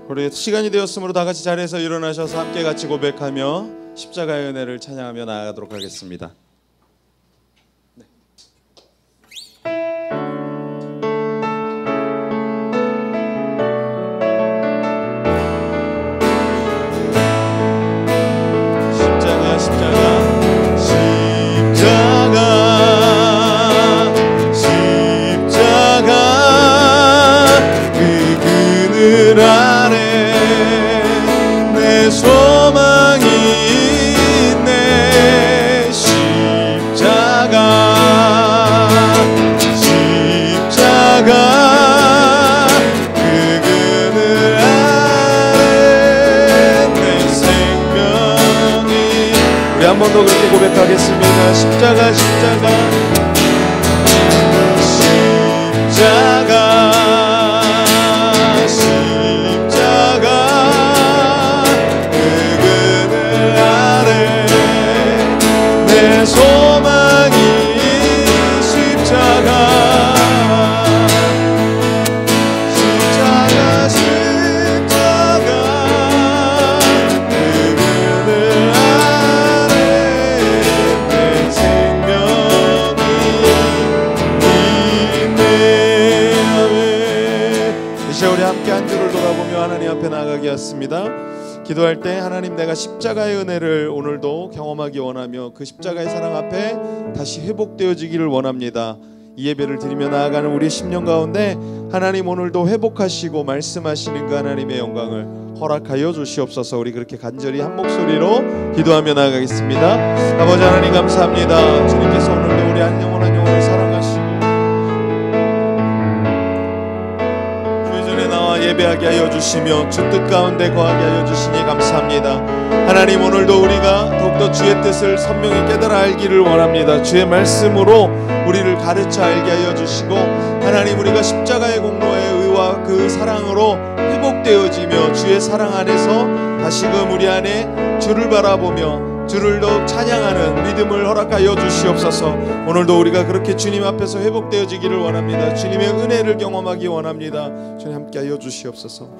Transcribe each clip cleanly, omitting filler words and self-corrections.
우리 시간이 되었으므로 다 같이 자리에서 일어나셔서 함께 같이 고백하며 십자가의 은혜를 찬양하며 나아가도록 하겠습니다. 소망이 있네. 십자가 그 그늘 아래 내 생명이. 우리 한 번 더 그렇게 고백하겠습니다. 십자가 십자가 소망이 십자가 그 그늘 아래 내 생명이 있네. 아멘. 이제 우리 함께 한 주를 돌아보며 하나님 앞에 나아가게 했습니다. 기도할 때 하나님, 내가 십자가의 은혜를 오늘도 경험하기 원하며 그 십자가의 사랑 앞에 다시 회복되어지기를 원합니다. 이 예배를 드리며 나아가는 우리 심령 가운데 하나님 오늘도 회복하시고 말씀하시는 그 하나님의 영광을 허락하여 주시옵소서. 우리 그렇게 간절히 한 목소리로 기도하며 나아가겠습니다. 아버지 하나님 감사합니다. 주님께서 오늘도 우리 한 영혼 한 영혼을 사랑하시고 예배하게 하여 주시며 주 뜻 가운데 거하게 하여 주시니 감사합니다. 하나님, 오늘도 우리가 더욱더 주의 뜻을 선명히 깨달아 알기를 원합니다. 주의 말씀으로 우리를 가르쳐 알게 하여 주시고, 하나님, 우리가 십자가의 공로의 의와 그 사랑으로 회복되어지며 주의 사랑 안에서 다시금 우리 안에 주를 바라보며 주를 더욱 찬양하는 믿음을 허락하여 주시옵소서. 오늘도 우리가 그렇게 주님 앞에서 회복되어지기를 원합니다. 주님의 은혜를 경험하기 원합니다. 주님 함께하여 주시옵소서.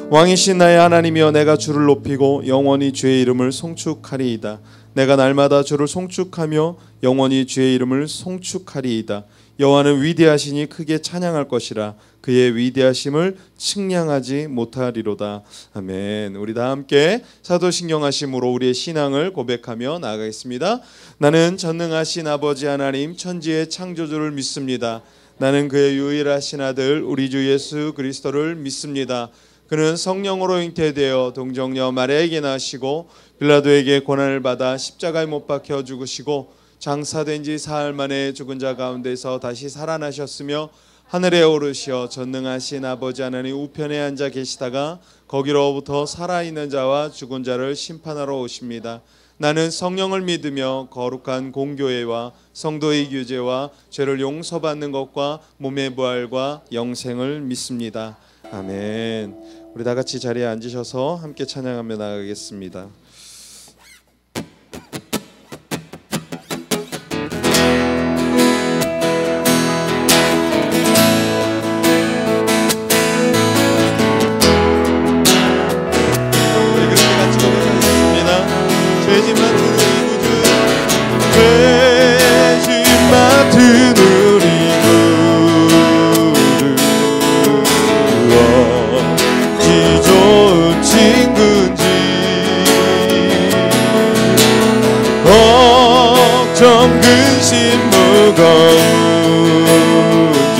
왕이신 나의 하나님이여, 내가 주를 높이고 영원히 주의 이름을 송축하리이다. 내가 날마다 주를 송축하며 영원히 주의 이름을 송축하리이다. 여호와는 위대하시니 크게 찬양할 것이라. 그의 위대하심을 측량하지 못하리로다. 아멘. 우리 다 함께 사도신경하심으로 우리의 신앙을 고백하며 나아가겠습니다. 나는 전능하신 아버지 하나님 천지의 창조주를 믿습니다. 나는 그의 유일하신 아들 우리 주 예수 그리스도를 믿습니다. 그는 성령으로 잉태되어 동정녀 마리아에게 나시고 빌라도에게 고난을 받아 십자가에 못 박혀 죽으시고 장사된 지 사흘 만에 죽은 자 가운데서 다시 살아나셨으며 하늘에 오르시어 전능하신 아버지 하나님 우편에 앉아 계시다가 거기로부터 살아있는 자와 죽은 자를 심판하러 오십니다. 나는 성령을 믿으며 거룩한 공교회와 성도의 교제와 죄를 용서받는 것과 몸의 부활과 영생을 믿습니다. 아멘. 우리 다 같이 자리에 앉으셔서 함께 찬양하며 나가겠습니다. 근심 무거운지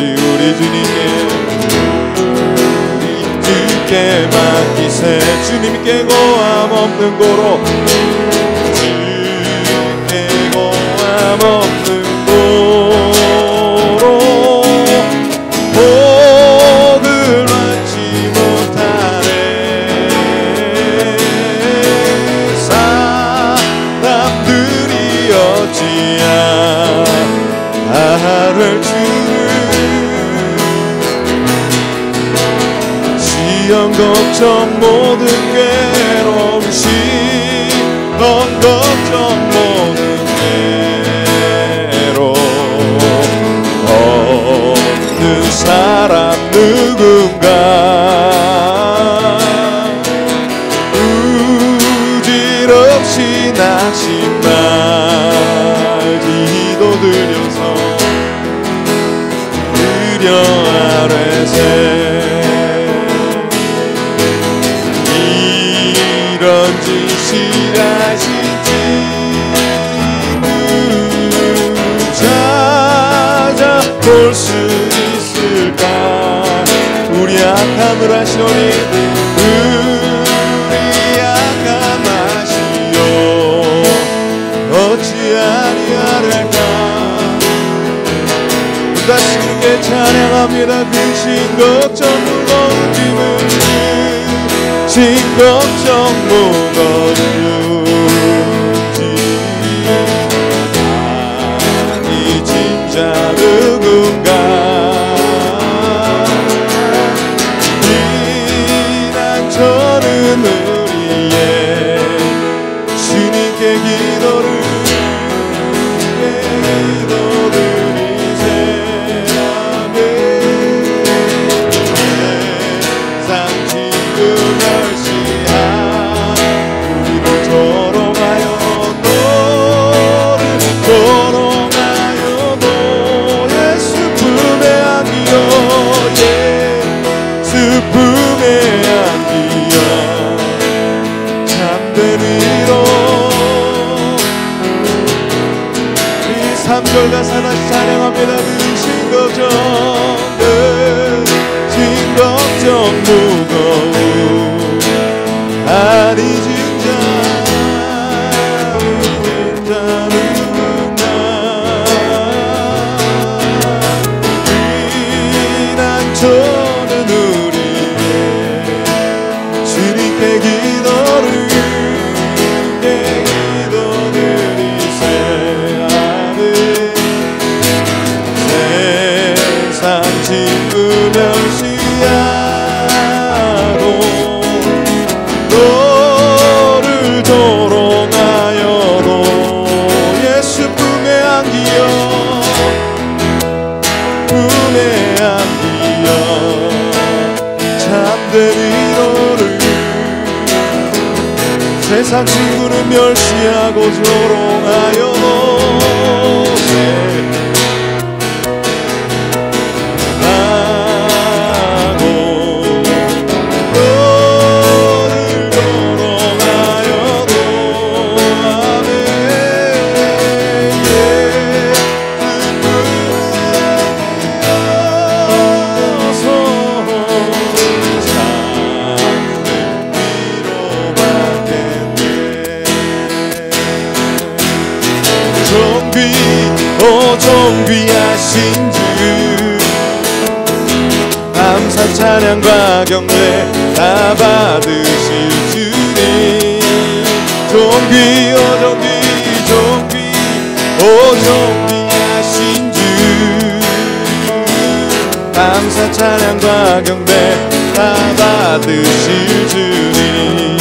우리 주님께 맡기세. 주님께 고함 없는 고로, 주님께 고함 없는 고로 복을 받지 못하네. 사람들이 어찌하를 주를 시험 걱정 모든 괴로움 시험 걱정 모든 괴로움 없는 사람 누군가 낙심말 기도드려서 드려 아뢰세 이런 짓을 하실지 찾아볼 수 있을까 우리 악함을 하시오니 우리 악함 하시오 어찌 아니하랄까 다시 그렇게 찬양합니다 근심 걱정 무거운 짐을 진 걱정 무거운 짐 아니 진짜 누군가 저는 우리의 주님께 기도를 기도드리세 아멘 세상 지금 멸시한 우리를 조롱하여 너를 조롱하여 너의 슬픔의 향기여 슬픔의 향기여 참된 위로 이 3절 가사 다시 찬양합니다 근심 걱정 근심 걱정 무거운 아니 진짜 누군가 비난처는 우리의 주님께 기도를 기도드리세 아멘 세상 친구 멸시하고 너를 조롱하여도 예수 품에 안기어 품에 안기어 참된 위로를 세상 친구는 멸시하고 조롱하여도 하고 너를 조롱하여도 아멘 존귀하신 주 감사 찬양과 경배 다 받으실 주님 존귀 오 존귀 존귀 오 존귀하신 주 감사 찬양과 경배 다 받으실 주님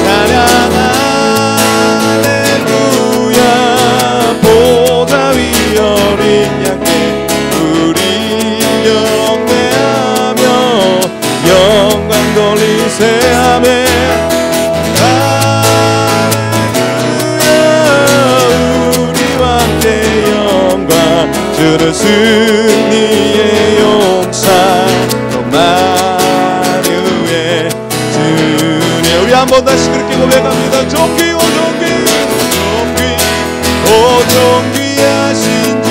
찬양하 보다 위 어린 양께 우리 경배하며 영광 돌리세 아멘 할렐루야 우리 왕께 영광 주는 승리의 용사 만유의 주님 우리 한번 다시 그렇게 고백합니다 존귀 오 존귀 오 존귀하신 주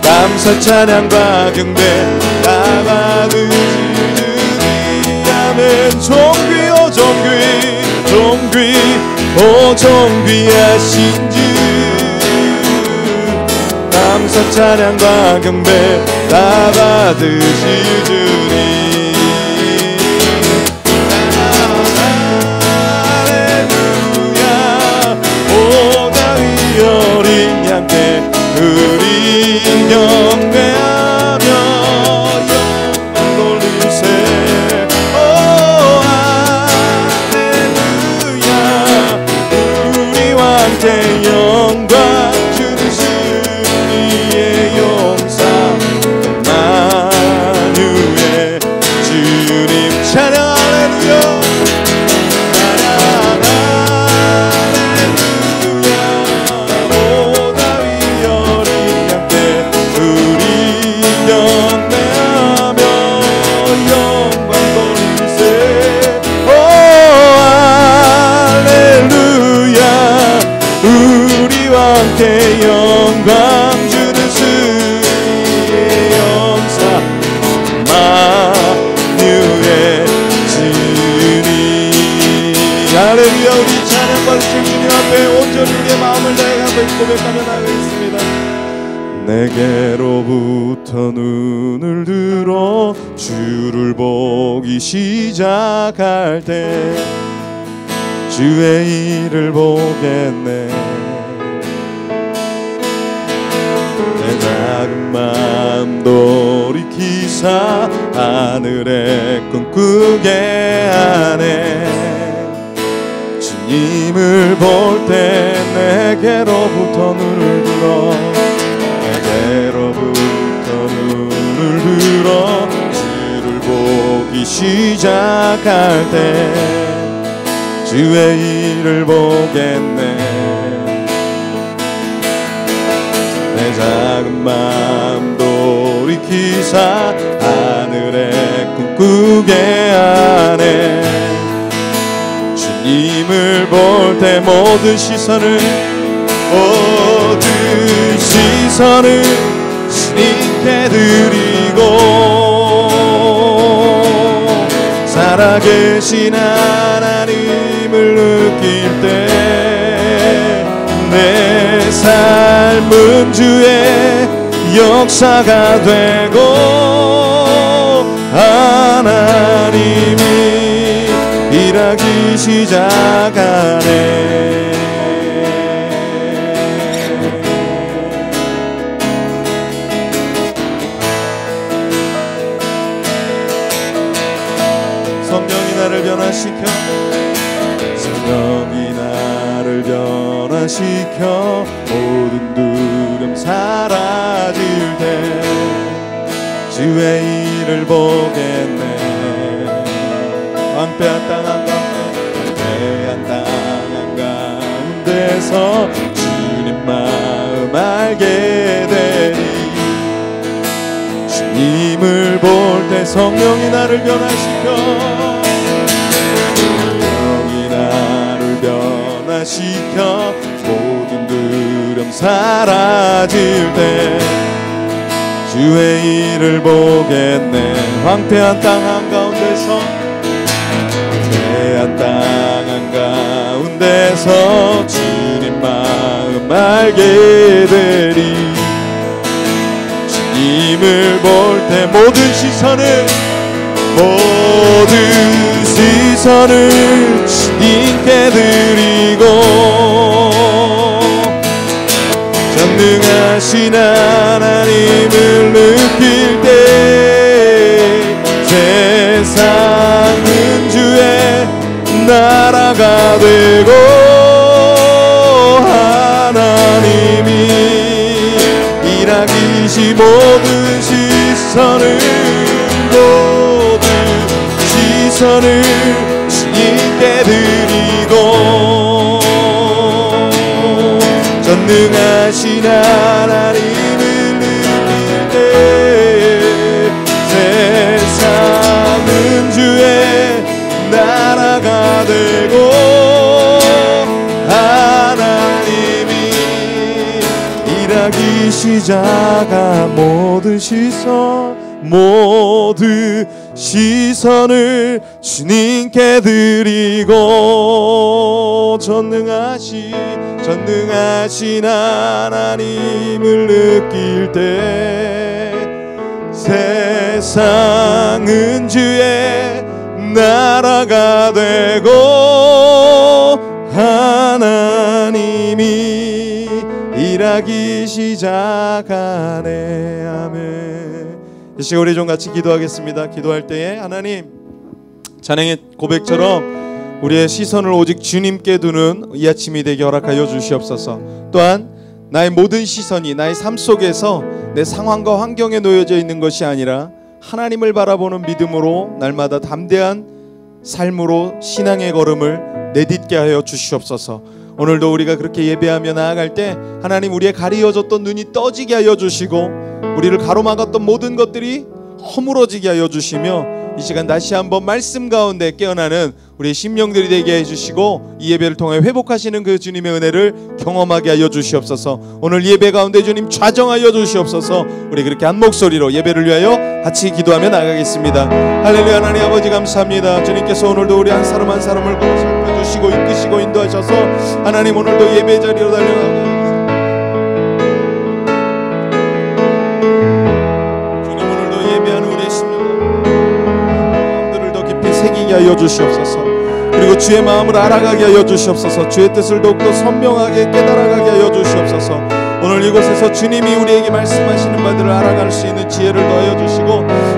감사 찬양과 경배 다 받으시는 아멘 존귀 오 존귀 존귀 오 존귀하신 주 감사 찬양과 경배 다 받으실 주님 어린 양께 우리 경배하며 영광 돌리세 오 할렐루야 우리 왕께 영광 주는 승리의 용사 만유의 고백하며 나가겠습니다. 내게로부터 눈을 들어 주를 보기 시작할 때 주의 일을 보겠네. 내 작은 마음 돌이키사 하늘에 꿈꾸게 하네. 주님을 볼 때 내게로부터 눈을 들어 내게로부터 눈을 들어 주를 보기 시작할 때 주의 일을 보겠네. 내 작은 마음 돌이키사 하늘에 꿈꾸게 하네. 주님을 볼 때 모든 시선을 주님께 드리고 살아계신 하나님을 느낄 때 내 삶은 주의 역사가 되고 하나님이 일하기 시작하네. 성령이 나를 변화시켜 성령이 나를 변화시켜 모든 두려움 사라질 때 주의 일을 보겠네. 황폐한 땅 한가운데서 주님 마음 알게 되리. 주님을 볼 때 성령이 나를 변화시켜 성령이 나를 변화시켜 모든 두려움 사라질 때 주의 일을 보겠네. 황폐한 땅 한가운데서 황폐한 땅 한가운데서 주님 마음 알게 되리. 주님을 볼 때 모든 시선을 주님께 드리고 전능하신 하나님을 느낄 때 세상은 주의 나라가 되고 하나님이 일하기 시 모든 시선을 주님께 드리고 전능하신 하나님을 느낄 때 세상은 주의 나라가 되고 하나님이 일하기 시작한 모든 시선을 주님께 드리고 전능하신 하나님을 느낄 때 세상은 주의 나라가 되고 하나님이 일하기 시작하네. 아멘. 이 시간 우리 좀 같이 기도하겠습니다. 기도할 때에 하나님 찬양의 고백처럼 우리의 시선을 오직 주님께 두는 이 아침이 되게 허락하여 주시옵소서. 또한 나의 모든 시선이 나의 삶 속에서 내 상황과 환경에 놓여져 있는 것이 아니라 하나님을 바라보는 믿음으로 날마다 담대한 삶으로 신앙의 걸음을 내딛게 하여 주시옵소서. 오늘도 우리가 그렇게 예배하며 나아갈 때 하나님 우리의 가리어졌던 눈이 떠지게 하여 주시고 우리를 가로막았던 모든 것들이 허물어지게 하여 주시며 이 시간 다시 한번 말씀 가운데 깨어나는 우리의 심령들이 되게 해주시고 이 예배를 통해 회복하시는 그 주님의 은혜를 경험하게 하여 주시옵소서. 오늘 예배 가운데 주님 좌정하여 주시옵소서. 우리 그렇게 한 목소리로 예배를 위하여 같이 기도하며 나가겠습니다. 할렐루야. 하나님 아버지 감사합니다. 주님께서 오늘도 우리 한 사람 한 사람을 살펴주시고 이끄시고 인도하셔서 하나님 오늘도 예배 자리로 달려가고 새기게 하여 주시옵소서. 그리고 주의 마음을 알아가게 하여 주시옵소서. 주의 뜻을 더욱더 선명하게 깨달아가게 하여 주시옵소서. 오늘 이곳에서 주님이 우리에게 말씀하시는 바들을 알아갈 수 있는 지혜를 더하여 주시고,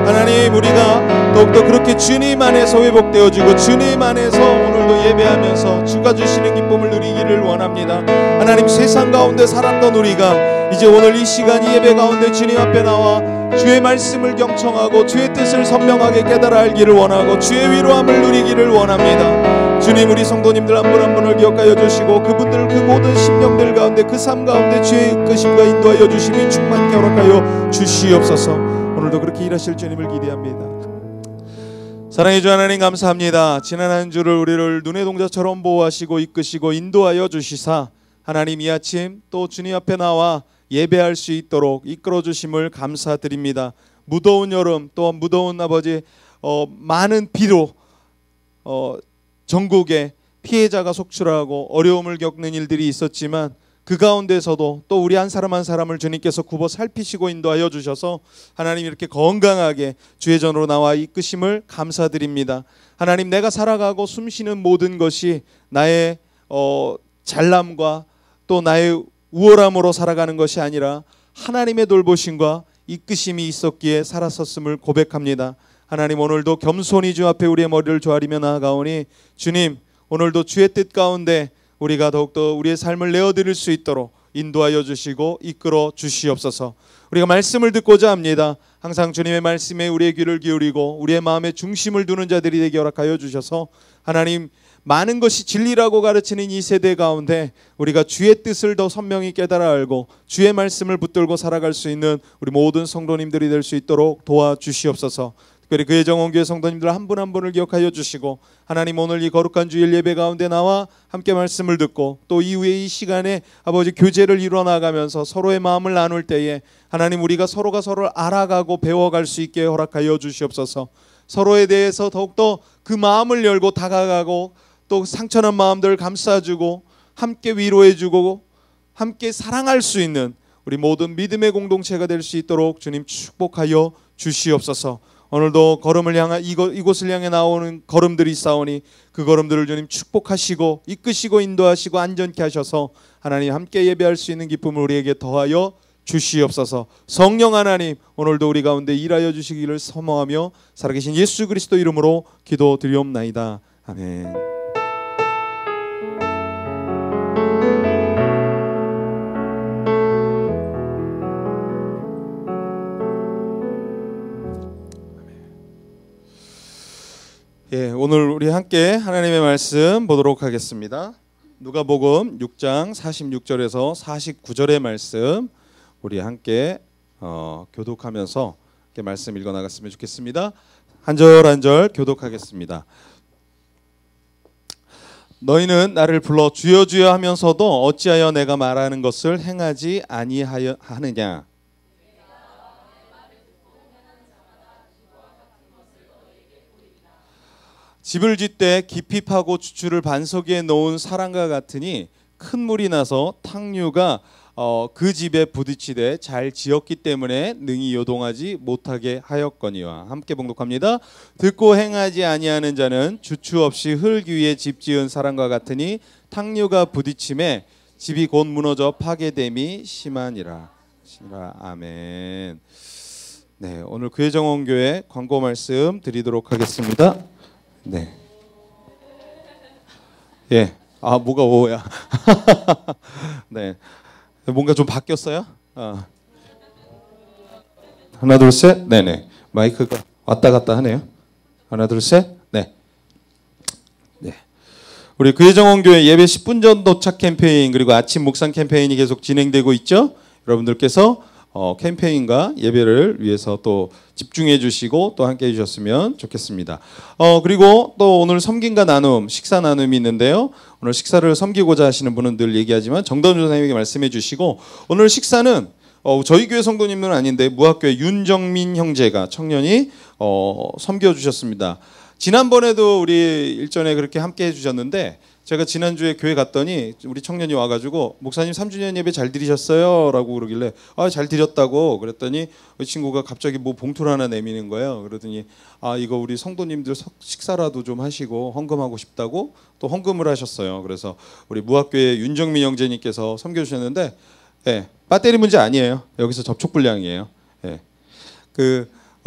하나님, 우리가 더욱더 그렇게 주님 안에서 회복되어지고 주님 안에서 오늘도 예배하면서 주가 주시는 기쁨을 누리기를 원합니다. 하나님, 세상 가운데 살았던 우리가 이제 오늘 이 시간 이 예배 가운데 주님 앞에 나와 주의 말씀을 경청하고 주의 뜻을 선명하게 깨달아 알기를 원하고 주의 위로함을 누리기를 원합니다. 주님, 우리 성도님들 한 분 한 분을 기억하여 주시고 그분들 그 모든 심령들 가운데 그 삶 가운데 주의 이끄심과 인도하여 주심이 충만케 허락하여 주시옵소서. 오늘도 그렇게 일하실 주님을 기대합니다. 사랑해 주 하나님, 감사합니다. 지난 한 주를 우리를 눈의 동자처럼 보호하시고 이끄시고 인도하여 주시사 하나님, 이 아침 또 주님 앞에 나와 예배할 수 있도록 이끌어 주심을 감사드립니다. 무더운 여름, 또 무더운 아버지 많은 비로 전국에 피해자가 속출하고 어려움을 겪는 일들이 있었지만 그 가운데서도 또 우리 한 사람 한 사람을 주님께서 굽어 살피시고 인도하여 주셔서 하나님, 이렇게 건강하게 주의 전으로 나와 이끄심을 감사드립니다. 하나님, 내가 살아가고 숨쉬는 모든 것이 나의 잘남과 또 나의 우월함으로 살아가는 것이 아니라 하나님의 돌보심과 이끄심이 있었기에 살았었음을 고백합니다. 하나님, 오늘도 겸손히 주 앞에 우리의 머리를 조아리며 나아가오니 주님, 오늘도 주의 뜻 가운데 우리가 더욱더 우리의 삶을 내어드릴 수 있도록 인도하여 주시고 이끌어 주시옵소서. 우리가 말씀을 듣고자 합니다. 항상 주님의 말씀에 우리의 귀를 기울이고 우리의 마음에 중심을 두는 자들이 되게 허락하여 주셔서 하나님, 많은 것이 진리라고 가르치는 이 세대 가운데 우리가 주의 뜻을 더 선명히 깨달아 알고 주의 말씀을 붙들고 살아갈 수 있는 우리 모든 성도님들이 될 수 있도록 도와주시옵소서. 특별히 그의 정원교회 성도님들 한 분 한 분을 기억하여 주시고 하나님, 오늘 이 거룩한 주일 예배 가운데 나와 함께 말씀을 듣고 또 이후에 이 시간에 아버지 교제를 이뤄나가면서 서로의 마음을 나눌 때에 하나님, 우리가 서로가 서로를 알아가고 배워갈 수 있게 허락하여 주시옵소서. 서로에 대해서 더욱더 그 마음을 열고 다가가고 또 상처난 마음들을 감싸주고 함께 위로해주고 함께 사랑할 수 있는 우리 모든 믿음의 공동체가 될 수 있도록 주님 축복하여 주시옵소서. 오늘도 걸음을 향한 이곳을 향해 나오는 걸음들이 있사오니 그 걸음들을 주님 축복하시고 이끄시고 인도하시고 안전케 하셔서 하나님, 함께 예배할 수 있는 기쁨을 우리에게 더하여 주시옵소서. 성령 하나님, 오늘도 우리 가운데 일하여 주시기를 사모하며 살아계신 예수 그리스도 이름으로 기도드리옵나이다. 아멘. 예, 오늘 우리 함께 하나님의 말씀 보도록 하겠습니다. 누가복음 6장 46절에서 49절의 말씀 우리 함께 교독하면서 이렇게 말씀 읽어 나갔으면 좋겠습니다. 한 절 한 절 교독하겠습니다. 너희는 나를 불러 주여 주여 하면서도 어찌하여 내가 말하는 것을 행하지 아니하느냐. 집을 짓되 깊이 파고 주추를 반석 위에 놓은 사람과 같으니 큰 물이 나서 탕류가 그 집에 부딪히되 잘 지었기 때문에 능히 요동하지 못하게 하였거니와. 함께 봉독합니다. 듣고 행하지 아니하는 자는 주추 없이 흙 위에 집 지은 사람과 같으니 탕류가 부딪힘에 집이 곧 무너져 파괴됨이 심하니라. 아멘. 네, 오늘 교회정원교회 광고 말씀 드리도록 하겠습니다. 네. 예. 아, 뭐가 오야. 네. 뭔가 좀 바뀌었어요? 하나 둘 셋. 네네. 마이크가 왔다 갔다 하네요. 하나 둘 셋. 네. 네. 우리 교회정원교회 예배 10분 전 도착 캠페인 그리고 아침 묵상 캠페인이 계속 진행되고 있죠. 여러분들께서 캠페인과 예배를 위해서 또 집중해 주시고 또 함께 해 주셨으면 좋겠습니다. 그리고 또 오늘 섬김과 나눔, 식사 나눔이 있는데요. 오늘 식사를 섬기고자 하시는 분은 늘 얘기하지만 정다운 전사님에게 말씀해 주시고, 오늘 식사는 저희 교회 성도님은 아닌데 무학교회 윤정민 형제가 청년이 섬겨 주셨습니다. 지난번에도 우리 일전에 그렇게 함께 해 주셨는데 제가 지난주에 교회 갔더니 우리 청년이 와가지고 목사님 3주년 예배 잘 드리셨어요? 라고 그러길래 잘 드렸다고 그랬더니 그 친구가 갑자기 뭐 봉투를 하나 내미는 거예요. 그러더니 이거 우리 성도님들 식사라도 좀 하시고 헌금하고 싶다고 또 헌금을 하셨어요. 그래서 우리 무학교의 윤정민 형제님께서 섬겨 주셨는데 배터리 문제 아니에요. 여기서 접촉 불량이에요.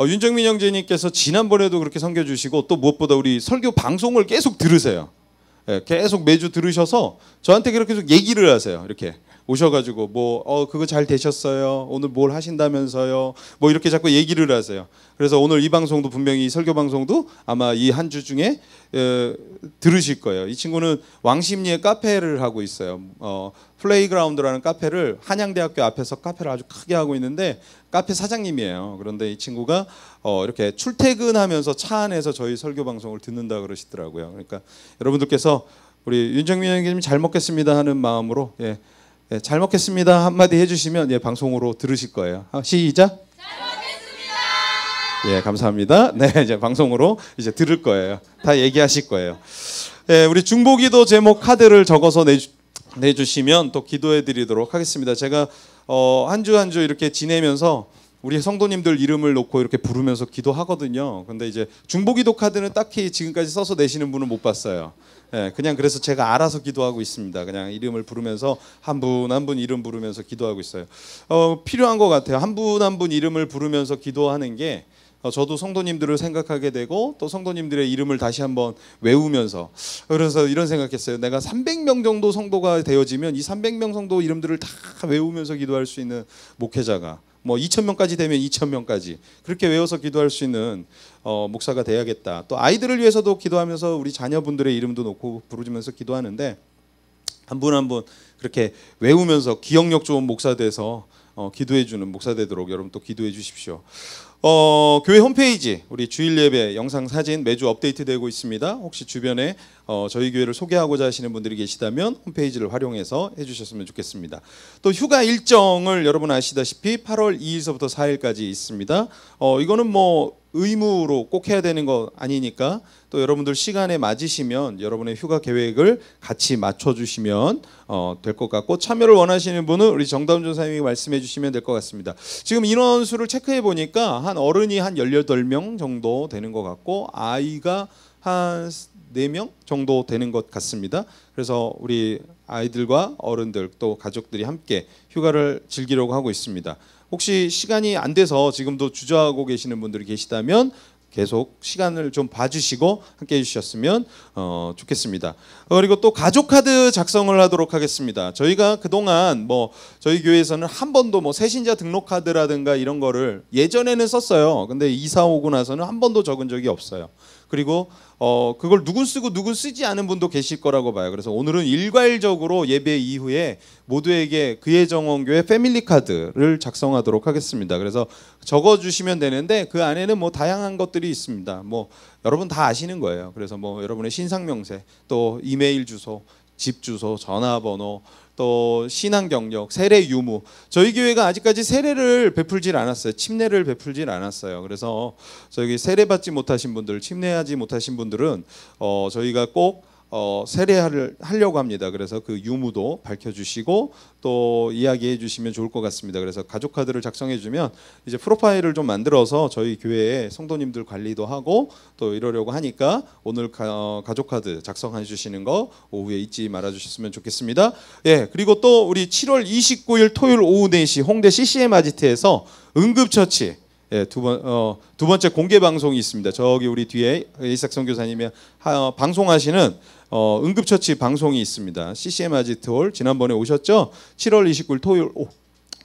윤정민 형제님께서 지난번에도 그렇게 섬겨 주시고 또 무엇보다 우리 설교 방송을 계속 들으세요. 계속 매주 들으셔서 저한테 그렇게 계속 얘기를 하세요. 이렇게 오셔가지고 그거 잘 되셨어요. 오늘 뭘 하신다면서요. 뭐 이렇게 자꾸 얘기를 하세요. 그래서 오늘 이 방송도 분명히 설교 방송도 아마 이 한 주 중에 들으실 거예요. 이 친구는 왕십리에 카페를 하고 있어요. 플레이그라운드라는 카페를 한양대학교 앞에서 카페를 아주 크게 하고 있는데 카페 사장님이에요. 그런데 이 친구가 이렇게 출퇴근하면서 차 안에서 저희 설교 방송을 듣는다 그러시더라고요. 그러니까 여러분들께서 우리 윤정민 형님 잘 먹겠습니다 하는 마음으로 잘 먹겠습니다 한마디 해주시면 방송으로 들으실 거예요. 시작. 감사합니다. 네, 이제 방송으로 이제 들을 거예요. 다 얘기하실 거예요. 우리 중보기도 제목 카드를 적어서 내주시면 또 기도해드리도록 하겠습니다. 제가 한 주 한 주 이렇게 지내면서 우리 성도님들 이름을 놓고 이렇게 부르면서 기도하거든요. 근데 이제 중보기도 카드는 딱히 지금까지 써서 내시는 분은 못 봤어요. 그냥 그래서 제가 알아서 기도하고 있습니다. 그냥 이름을 부르면서 한 분 한 분 이름 부르면서 기도하고 있어요. 필요한 것 같아요. 한 분 한 분 이름을 부르면서 기도하는 게 저도 성도님들을 생각하게 되고 또 성도님들의 이름을 다시 한번 외우면서 그래서 이런 생각했어요. 내가 300명 정도 성도가 되어지면 이 300명 성도 이름들을 다 외우면서 기도할 수 있는 목회자가 2,000명까지 되면 2,000명까지 그렇게 외워서 기도할 수 있는 목사가 돼야겠다. 또 아이들을 위해서도 기도하면서 우리 자녀분들의 이름도 놓고 부르면서 기도하는데 한 분 한 분 그렇게 외우면서 기억력 좋은 목사 돼서 기도해주는 목사 되도록 여러분 또 기도해 주십시오. 교회 홈페이지 우리 주일 예배 영상 사진 매주 업데이트되고 있습니다. 혹시 주변에 저희 교회를 소개하고자 하시는 분들이 계시다면 홈페이지를 활용해서 해주셨으면 좋겠습니다. 또 휴가 일정을 여러분 아시다시피 8월 2일서부터 4일까지 있습니다. 이거는 의무로 꼭 해야 되는 거 아니니까 또 여러분들 시간에 맞으시면 여러분의 휴가 계획을 같이 맞춰주시면 될 것 같고 참여를 원하시는 분은 우리 정다운 전사님이 말씀해 주시면 될 것 같습니다. 지금 인원수를 체크해 보니까 한 어른이 한 18명 정도 되는 것 같고 아이가 한 4명 정도 되는 것 같습니다. 그래서 우리 아이들과 어른들 또 가족들이 함께 휴가를 즐기려고 하고 있습니다. 혹시 시간이 안 돼서 지금도 주저하고 계시는 분들이 계시다면 계속 시간을 좀 봐주시고 함께 해주셨으면 좋겠습니다. 그리고 또 가족 카드 작성을 하도록 하겠습니다. 저희가 그동안 저희 교회에서는 한 번도 새신자 등록 카드라든가 이런 거를 예전에는 썼어요. 근데 이사 오고 나서는 한 번도 적은 적이 없어요. 그리고 그걸 누군 쓰고 누군 쓰지 않은 분도 계실 거라고 봐요. 그래서 오늘은 일괄적으로 예배 이후에 모두에게 그의 정원교회 패밀리 카드를 작성하도록 하겠습니다. 그래서 적어주시면 되는데 그 안에는 다양한 것들이 있습니다. 여러분 다 아시는 거예요. 그래서 여러분의 신상 명세, 또 이메일 주소, 집 주소, 전화번호, 또 신앙 경력, 세례 유무. 저희 교회가 아직까지 세례를 베풀질 않았어요. 침례를 베풀질 않았어요. 그래서 저기 세례 받지 못하신 분들, 침례하지 못하신 분들은 저희가 꼭 세례를 하려고 합니다. 그래서 그 유무도 밝혀주시고 또 이야기해 주시면 좋을 것 같습니다. 그래서 가족 카드를 작성해 주면 이제 프로파일을 좀 만들어서 저희 교회에 성도님들 관리도 하고 또 이러려고 하니까 오늘 가족 카드 작성해 주시는 거 오후에 잊지 말아 주셨으면 좋겠습니다. 그리고 또 우리 7월 29일 토요일 오후 4시 홍대 CCM 아지트에서 응급처치 두 번째 공개 방송이 있습니다. 저기 우리 뒤에 이삭 선교사님이 방송하시는 응급처치 방송이 있습니다. CCM 아지트홀 지난번에 오셨죠? 7월 29일 토요일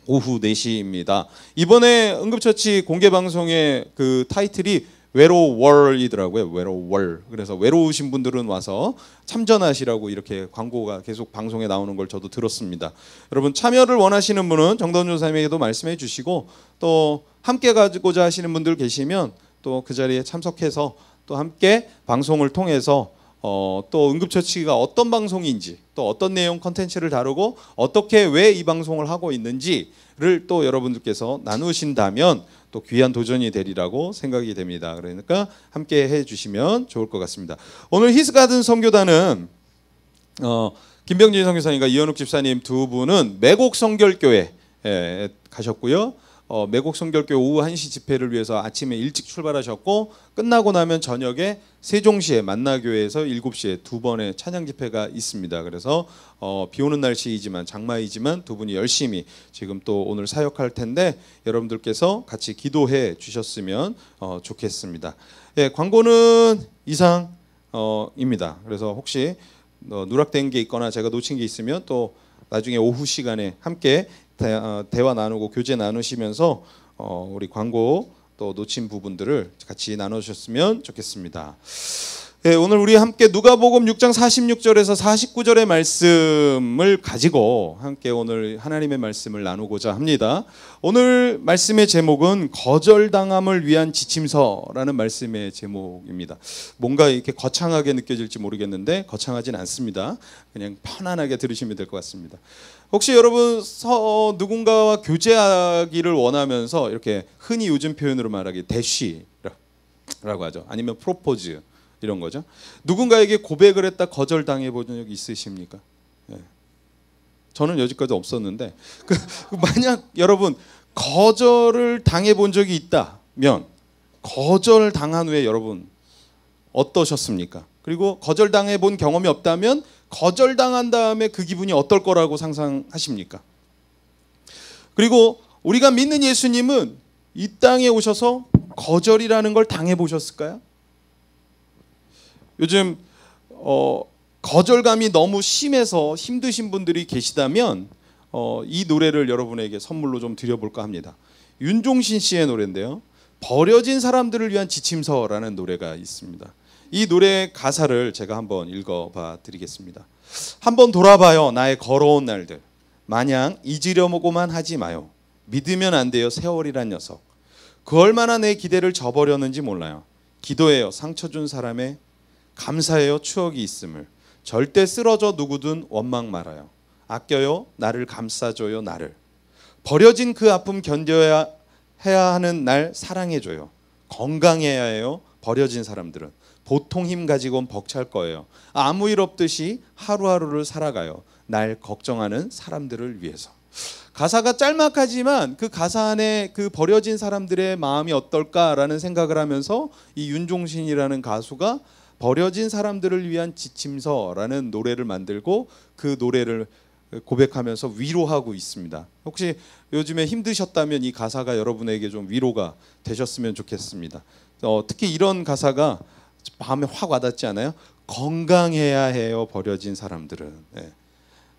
오후 4시입니다. 이번에 응급처치 공개 방송의 그 타이틀이 외로월이더라고요. 외로월. 그래서 외로우신 분들은 와서 참전하시라고 이렇게 광고가 계속 방송에 나오는 걸 저도 들었습니다. 여러분 참여를 원하시는 분은 정다운 전사님에게도 말씀해 주시고 또 함께 가고자 하시는 분들 계시면 또 그 자리에 참석해서 또 함께 방송을 통해서 또 응급처치가 어떤 방송인지 또 어떤 내용 컨텐츠를 다루고 어떻게 왜 이 방송을 하고 있는지를 또 여러분들께서 나누신다면 또 귀한 도전이 되리라고 생각이 됩니다. 그러니까 함께 해주시면 좋을 것 같습니다. 오늘 히스가든 선교단은 김병진 선교사님과 이현욱 집사님 두 분은 매곡 성결교회 가셨고요. 매곡 성결교회 오후 1시 집회를 위해서 아침에 일찍 출발하셨고 끝나고 나면 저녁에 세종시의 만나교회에서 7시에 두 번의 찬양 집회가 있습니다. 그래서 비 오는 날씨이지만 장마이지만 두 분이 열심히 지금 또 오늘 사역할 텐데 여러분들께서 같이 기도해 주셨으면 좋겠습니다. 예, 광고는 이상입니다. 그래서 혹시 누락된 게 있거나 제가 놓친 게 있으면 또 나중에 오후 시간에 함께 대화 나누고 교제 나누시면서 우리 광고 또 놓친 부분들을 같이 나누셨으면 좋겠습니다. 예, 오늘 우리 함께 누가복음 6장 46절에서 49절의 말씀을 가지고 함께 오늘 하나님의 말씀을 나누고자 합니다. 오늘 말씀의 제목은 거절당함을 위한 지침서라는 말씀의 제목입니다. 뭔가 이렇게 거창하게 느껴질지 모르겠는데 거창하진 않습니다. 그냥 편안하게 들으시면 될 것 같습니다. 혹시 여러분 누군가와 교제하기를 원하면서 이렇게 흔히 요즘 표현으로 말하기 대쉬라고 하죠. 아니면 프로포즈 이런 거죠. 누군가에게 고백을 했다 거절당해 본 적 있으십니까? 예. 저는 여지까지 없었는데 만약 여러분 거절을 당해 본 적이 있다면 거절당한 후에 여러분 어떠셨습니까? 그리고 거절당해 본 경험이 없다면 거절당한 다음에 그 기분이 어떨 거라고 상상하십니까? 그리고 우리가 믿는 예수님은 이 땅에 오셔서 거절이라는 걸 당해 보셨을까요? 요즘 거절감이 너무 심해서 힘드신 분들이 계시다면 이 노래를 여러분에게 선물로 좀 드려볼까 합니다. 윤종신 씨의 노래인데요. 버려진 사람들을 위한 지침서라는 노래가 있습니다. 이 노래 가사를 제가 한번 읽어봐 드리겠습니다. 한번 돌아봐요 나의 걸어온 날들. 마냥 잊으려고만 하지 마요. 믿으면 안 돼요 세월이란 녀석. 그 얼마나 내 기대를 저버렸는지 몰라요. 기도해요 상처 준 사람의 감사해요 추억이 있음을. 절대 쓰러져 누구든 원망 말아요. 아껴요 나를 감싸줘요 나를. 버려진 그 아픔 견뎌야 하는 날 사랑해줘요. 건강해야 해요 버려진 사람들은. 보통 힘 가지고는 벅찰 거예요. 아무 일 없듯이 하루하루를 살아가요. 날 걱정하는 사람들을 위해서. 가사가 짤막하지만 그 가사 안에 그 버려진 사람들의 마음이 어떨까라는 생각을 하면서 이 윤종신이라는 가수가 버려진 사람들을 위한 지침서라는 노래를 만들고 그 노래를 고백하면서 위로하고 있습니다. 혹시 요즘에 힘드셨다면 이 가사가 여러분에게 좀 위로가 되셨으면 좋겠습니다. 특히 이런 가사가 마음에 확 와닿지 않아요? 건강해야 해요 버려진 사람들은. 예.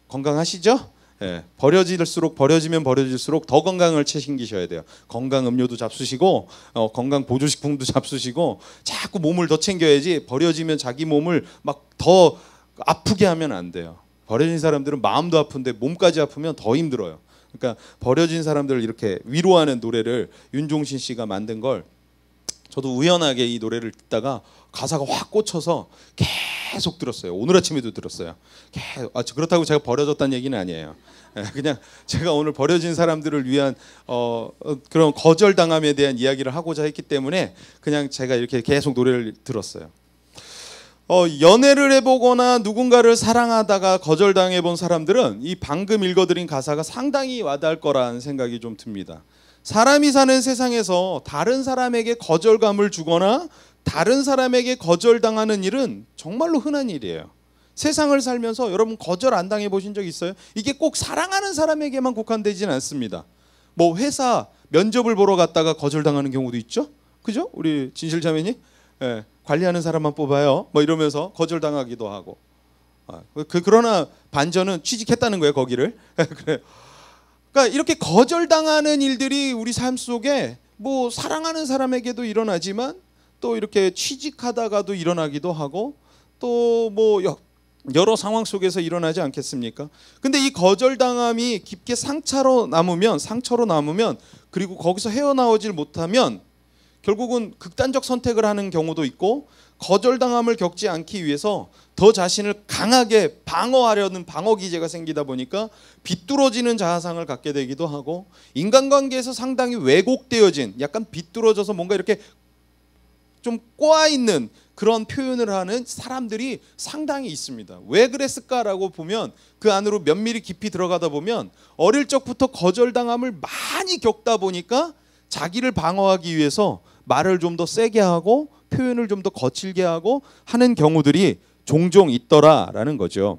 건강하시죠? 예. 버려지면 버려질수록 더 건강을 챙기셔야 돼요. 건강 음료도 잡수시고 건강 보조식품도 잡수시고 자꾸 몸을 더 챙겨야지 버려지면 자기 몸을 막 더 아프게 하면 안 돼요. 버려진 사람들은 마음도 아픈데 몸까지 아프면 더 힘들어요. 그러니까 버려진 사람들을 이렇게 위로하는 노래를 윤종신 씨가 만든 걸 저도 우연하게 이 노래를 듣다가 가사가 확 꽂혀서 계속 들었어요. 오늘 아침에도 들었어요. 그렇다고 제가 버려졌다는 얘기는 아니에요. 그냥 제가 오늘 버려진 사람들을 위한 그런 거절당함에 대한 이야기를 하고자 했기 때문에 그냥 제가 이렇게 계속 노래를 들었어요. 연애를 해보거나 누군가를 사랑하다가 거절당해 본 사람들은 이 방금 읽어드린 가사가 상당히 와닿을 거라는 생각이 좀 듭니다. 사람이 사는 세상에서 다른 사람에게 거절감을 주거나 다른 사람에게 거절당하는 일은 정말로 흔한 일이에요. 세상을 살면서 여러분 거절 안 당해 보신 적 있어요? 이게 꼭 사랑하는 사람에게만 국한되지는 않습니다. 뭐 회사 면접을 보러 갔다가 거절당하는 경우도 있죠? 그죠? 우리 진실자매님? 예, 관리하는 사람만 뽑아요. 뭐 이러면서 거절당하기도 하고. 그러나 반전은 취직했다는 거예요, 거기를. 그래요. 그러니까 이렇게 거절당하는 일들이 우리 삶 속에 뭐 사랑하는 사람에게도 일어나지만 또 이렇게 취직하다가도 일어나기도 하고 또 뭐 여러 상황 속에서 일어나지 않겠습니까? 근데 이 거절당함이 깊게 상처로 남으면 그리고 거기서 헤어나오질 못하면 결국은 극단적 선택을 하는 경우도 있고 거절당함을 겪지 않기 위해서 더 자신을 강하게 방어하려는 방어 기제가 생기다 보니까 비뚤어지는 자아상을 갖게 되기도 하고 인간관계에서 상당히 왜곡되어진 약간 비뚤어져서 뭔가 이렇게 좀 꼬아 있는 그런 표현을 하는 사람들이 상당히 있습니다. 왜 그랬을까라고 보면 그 안으로 면밀히 깊이 들어가다 보면 어릴 적부터 거절당함을 많이 겪다 보니까 자기를 방어하기 위해서 말을 좀 더 세게 하고 표현을 좀 더 거칠게 하고 하는 경우들이 종종 있더라라는 거죠.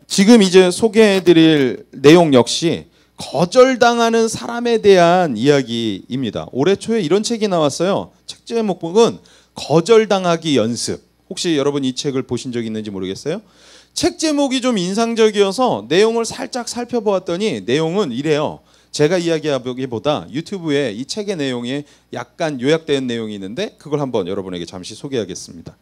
지금 이제 소개해드릴 내용 역시 거절당하는 사람에 대한 이야기입니다. 올해 초에 이런 책이 나왔어요. 책 제목은 거절당하기 연습. 혹시 여러분 이 책을 보신 적 있는지 모르겠어요. 책 제목이 좀 인상적이어서 내용을 살짝 살펴보았더니 내용은 이래요. 제가 이야기하기보다 유튜브에 이 책의 내용이 약간 요약된 내용이 있는데 그걸 한번 여러분에게 잠시 소개하겠습니다.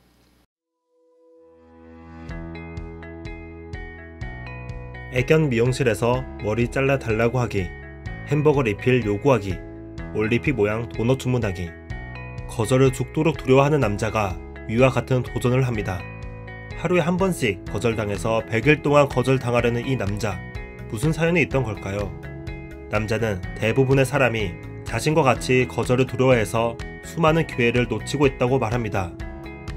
애견 미용실에서 머리 잘라 달라고 하기, 햄버거 리필 요구하기, 올림픽 모양 도넛 주문하기. 거절을 죽도록 두려워하는 남자가 위와 같은 도전을 합니다. 하루에 한 번씩 거절당해서 100일 동안 거절당하려는 이 남자, 무슨 사연이 있던 걸까요? 남자는 대부분의 사람이 자신과 같이 거절을 두려워해서 수많은 기회를 놓치고 있다고 말합니다.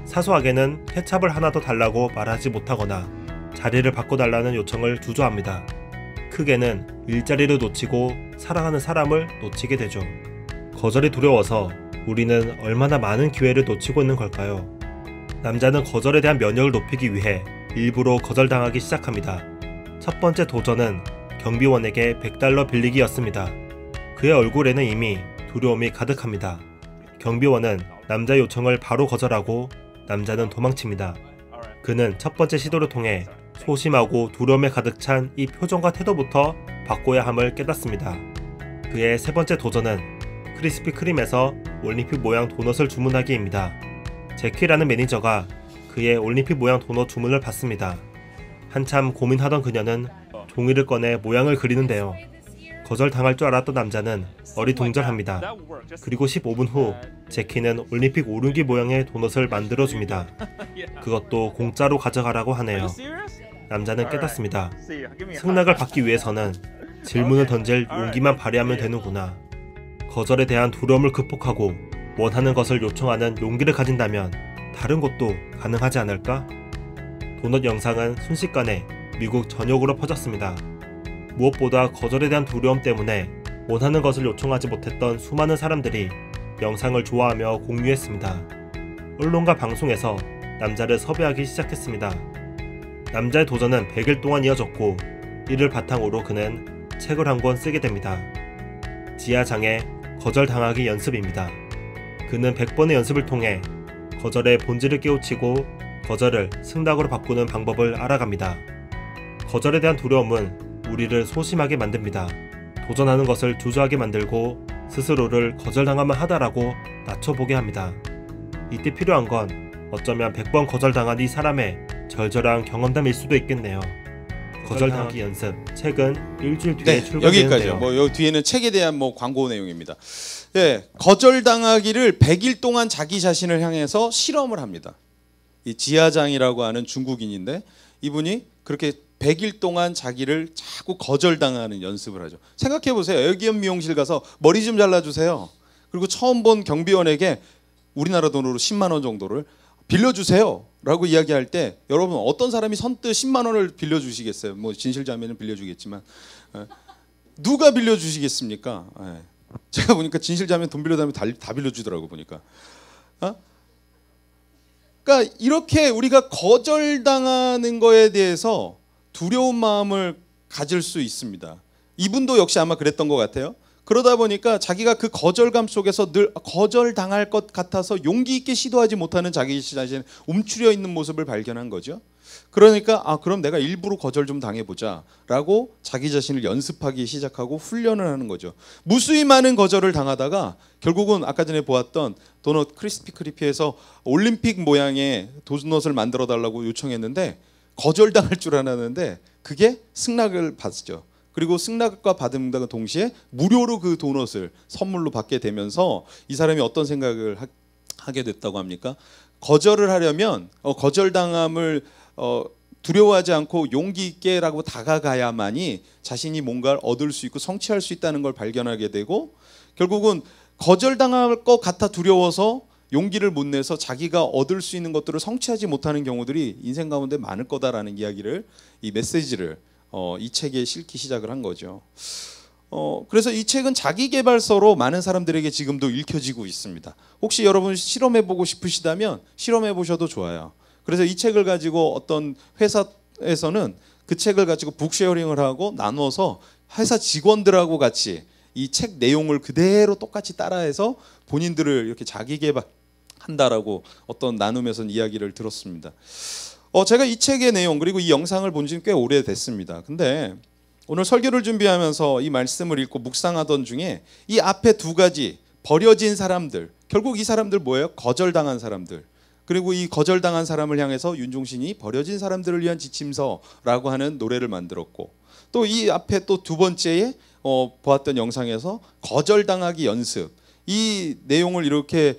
사소하게는 케찹을 하나 더 달라고 말하지 못하거나 자리를 바꿔달라는 요청을 주저합니다. 크게는 일자리를 놓치고 사랑하는 사람을 놓치게 되죠. 거절이 두려워서 우리는 얼마나 많은 기회를 놓치고 있는 걸까요? 남자는 거절에 대한 면역을 높이기 위해 일부러 거절당하기 시작합니다. 첫 번째 도전은 경비원에게 $100 빌리기였습니다. 그의 얼굴에는 이미 두려움이 가득합니다. 경비원은 남자의 요청을 바로 거절하고 남자는 도망칩니다. 그는 첫 번째 시도를 통해 소심하고 두려움에 가득 찬 이 표정과 태도부터 바꿔야 함을 깨닫습니다. 그의 세 번째 도전은 크리스피 크림에서 올림픽 모양 도넛을 주문하기입니다. 제키라는 매니저가 그의 올림픽 모양 도넛 주문을 받습니다. 한참 고민하던 그녀는 종이를 꺼내 모양을 그리는데요. 거절당할 줄 알았던 남자는 어리둥절합니다. 그리고 15분 후 제키는 올림픽 오륜기 모양의 도넛을 만들어줍니다. 그것도 공짜로 가져가라고 하네요. 남자는 깨닫습니다. 승낙을 받기 위해서는 질문을 던질 용기만 발휘하면 되는구나. 거절에 대한 두려움을 극복하고 원하는 것을 요청하는 용기를 가진다면 다른 것도 가능하지 않을까? 도넛 영상은 순식간에 미국 전역으로 퍼졌습니다. 무엇보다 거절에 대한 두려움 때문에 원하는 것을 요청하지 못했던 수많은 사람들이 영상을 좋아하며 공유했습니다. 언론과 방송에서 남자를 섭외하기 시작했습니다. 남자의 도전은 100일 동안 이어졌고 이를 바탕으로 그는 책을 한 권 쓰게 됩니다. 지하장의 거절당하기 연습입니다. 그는 100번의 연습을 통해 거절의 본질을 깨우치고 거절을 승낙으로 바꾸는 방법을 알아갑니다. 거절에 대한 두려움은 우리를 소심하게 만듭니다. 도전하는 것을 주저하게 만들고 스스로를 거절당하면 하다라고 낮춰보게 합니다. 이때 필요한 건 어쩌면 100번 거절당한 이 사람의 절절한 경험담일 수도 있겠네요. 거절당하기 연습 책은 일주일 뒤에 출간되는데요. 여기까지요. 뭐 여기 뒤에는 책에 대한 뭐 광고 내용입니다. 예, 거절당하기를 100일 동안 자기 자신을 향해서 실험을 합니다. 이 지하장이라고 하는 중국인인데 이분이 그렇게 100일 동안 자기를 자꾸 거절당하는 연습을 하죠. 생각해 보세요. 애견 미용실 가서 머리 좀 잘라주세요. 그리고 처음 본 경비원에게 우리나라 돈으로 10만 원 정도를 빌려주세요 라고 이야기할 때 여러분 어떤 사람이 선뜻 10만 원을 빌려주시겠어요? 뭐 진실자매는 빌려주겠지만 누가 빌려주시겠습니까? 제가 보니까 진실자매 돈 빌려달면 다 빌려주더라고 보니까. 그러니까 이렇게 우리가 거절당하는 거에 대해서 두려운 마음을 가질 수 있습니다. 이분도 역시 아마 그랬던 것 같아요. 그러다 보니까 자기가 그 거절감 속에서 늘 거절당할 것 같아서 용기 있게 시도하지 못하는 자기 자신의 움츠려 있는 모습을 발견한 거죠. 그러니까 그럼 내가 일부러 거절 좀 당해보자 라고 자기 자신을 연습하기 시작하고 훈련을 하는 거죠. 무수히 많은 거절을 당하다가 결국은 아까 전에 보았던 도넛 크리스피 크리피에서 올림픽 모양의 도넛을 만들어 달라고 요청했는데 거절당할 줄 알았는데 그게 승낙을 받죠. 그리고 승낙과 받음과 동시에 무료로 그 도넛을 선물로 받게 되면서 이 사람이 어떤 생각을 하게 됐다고 합니까? 거절을 하려면 거절당함을 두려워하지 않고 용기 있게라고 다가가야만이 자신이 뭔가를 얻을 수 있고 성취할 수 있다는 걸 발견하게 되고 결국은 거절당할 것 같아 두려워서 용기를 못 내서 자기가 얻을 수 있는 것들을 성취하지 못하는 경우들이 인생 가운데 많을 거다라는 이야기를, 이 메시지를 이 책에 실기 시작을 한 거죠. 그래서 이 책은 자기계발서로 많은 사람들에게 지금도 읽혀지고 있습니다. 혹시 여러분 실험해보고 싶으시다면 실험해보셔도 좋아요. 그래서 이 책을 가지고 어떤 회사에서는 그 책을 가지고 북쉐어링을 하고 나눠서 회사 직원들하고 같이 이 책 내용을 그대로 똑같이 따라해서 본인들을 이렇게 자기계발한다라고 어떤 나눔에서는 이야기를 들었습니다. 제가 이 책의 내용 그리고 이 영상을 본 지는 꽤 오래됐습니다. 근데 오늘 설교를 준비하면서 이 말씀을 읽고 묵상하던 중에 이 앞에 두 가지, 버려진 사람들, 결국 이 사람들 뭐예요? 거절당한 사람들. 그리고 이 거절당한 사람을 향해서 윤종신이 버려진 사람들을 위한 지침서라고 하는 노래를 만들었고, 또 이 앞에 또 두 번째에 보았던 영상에서 거절당하기 연습, 이 내용을 이렇게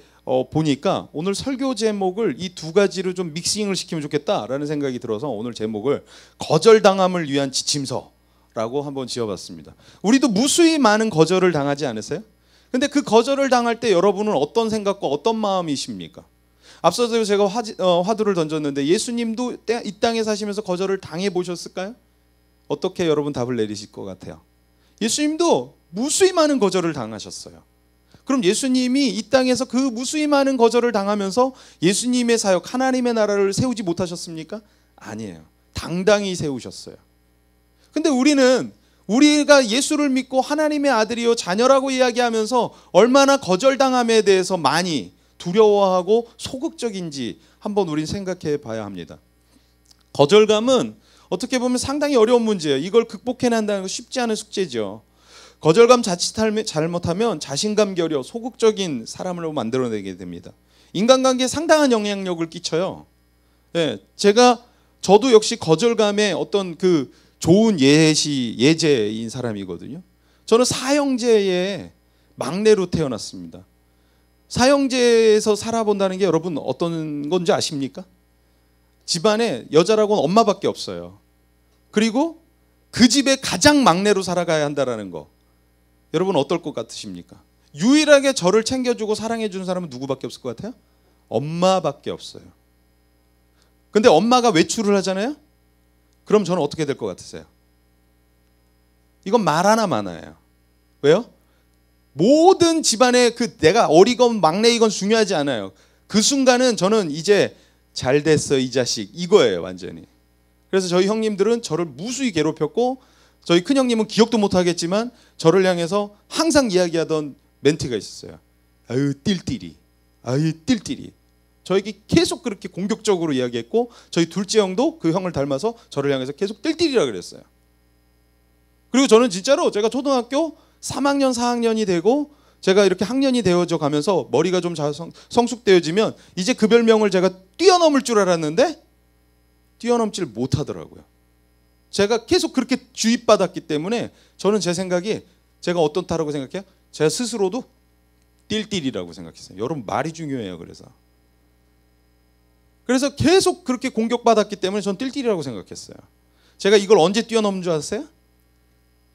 보니까 오늘 설교 제목을 이 두 가지로 좀 믹싱을 시키면 좋겠다라는 생각이 들어서 오늘 제목을 거절당함을 위한 지침서라고 한번 지어봤습니다. 우리도 무수히 많은 거절을 당하지 않으세요? 근데 그 거절을 당할 때 여러분은 어떤 생각과 어떤 마음이십니까? 앞서서 제가 화두를 던졌는데 예수님도 이 땅에 사시면서 거절을 당해 보셨을까요? 어떻게 여러분 답을 내리실 것 같아요? 예수님도 무수히 많은 거절을 당하셨어요. 그럼 예수님이 이 땅에서 그 무수히 많은 거절을 당하면서 예수님의 사역, 하나님의 나라를 세우지 못하셨습니까? 아니에요. 당당히 세우셨어요. 근데 우리가 예수를 믿고 하나님의 아들이요 자녀라고 이야기하면서 얼마나 거절당함에 대해서 많이 두려워하고 소극적인지 한번 우린 생각해 봐야 합니다. 거절감은 어떻게 보면 상당히 어려운 문제예요. 이걸 극복해낸다는 건 쉽지 않은 숙제죠. 거절감 자칫 잘못하면 자신감 결여, 소극적인 사람을 만들어내게 됩니다. 인간관계에 상당한 영향력을 끼쳐요. 저도 역시 거절감의 어떤 그 좋은 예제인 사람이거든요. 저는 사형제의 막내로 태어났습니다. 사형제에서 살아본다는 게 여러분 어떤 건지 아십니까? 집안에 여자라고는 엄마밖에 없어요. 그리고 그 집에 가장 막내로 살아가야 한다는 거. 여러분 어떨 것 같으십니까? 유일하게 저를 챙겨주고 사랑해주는 사람은 누구밖에 없을 것 같아요? 엄마밖에 없어요. 근데 엄마가 외출을 하잖아요? 그럼 저는 어떻게 될 것 같으세요? 이건 말 하나 많아요. 왜요? 모든 집안에 내가 어리건 막내이건 중요하지 않아요. 그 순간은 저는 이제 잘 됐어 이 자식 이거예요 완전히. 그래서 저희 형님들은 저를 무수히 괴롭혔고 저희 큰형님은 기억도 못하겠지만 저를 향해서 항상 이야기하던 멘트가 있었어요. 아유 띨띨이, 아유 띨띨이. 저에게 계속 그렇게 공격적으로 이야기했고 저희 둘째 형도 그 형을 닮아서 저를 향해서 계속 띨띨이라 그랬어요. 그리고 저는 진짜로 제가 초등학교 3학년 4학년이 되고 제가 이렇게 학년이 되어져 가면서 머리가 좀 성숙되어지면 이제 그 별명을 제가 뛰어넘을 줄 알았는데 뛰어넘질 못하더라고요. 제가 계속 그렇게 주입받았기 때문에 저는 제 생각이 제가 어떻다라고 생각해요? 제가 스스로도 띨띨이라고 생각했어요. 여러분 말이 중요해요. 그래서 계속 그렇게 공격받았기 때문에 저는 띨띨이라고 생각했어요. 제가 이걸 언제 뛰어넘는 줄 아세요?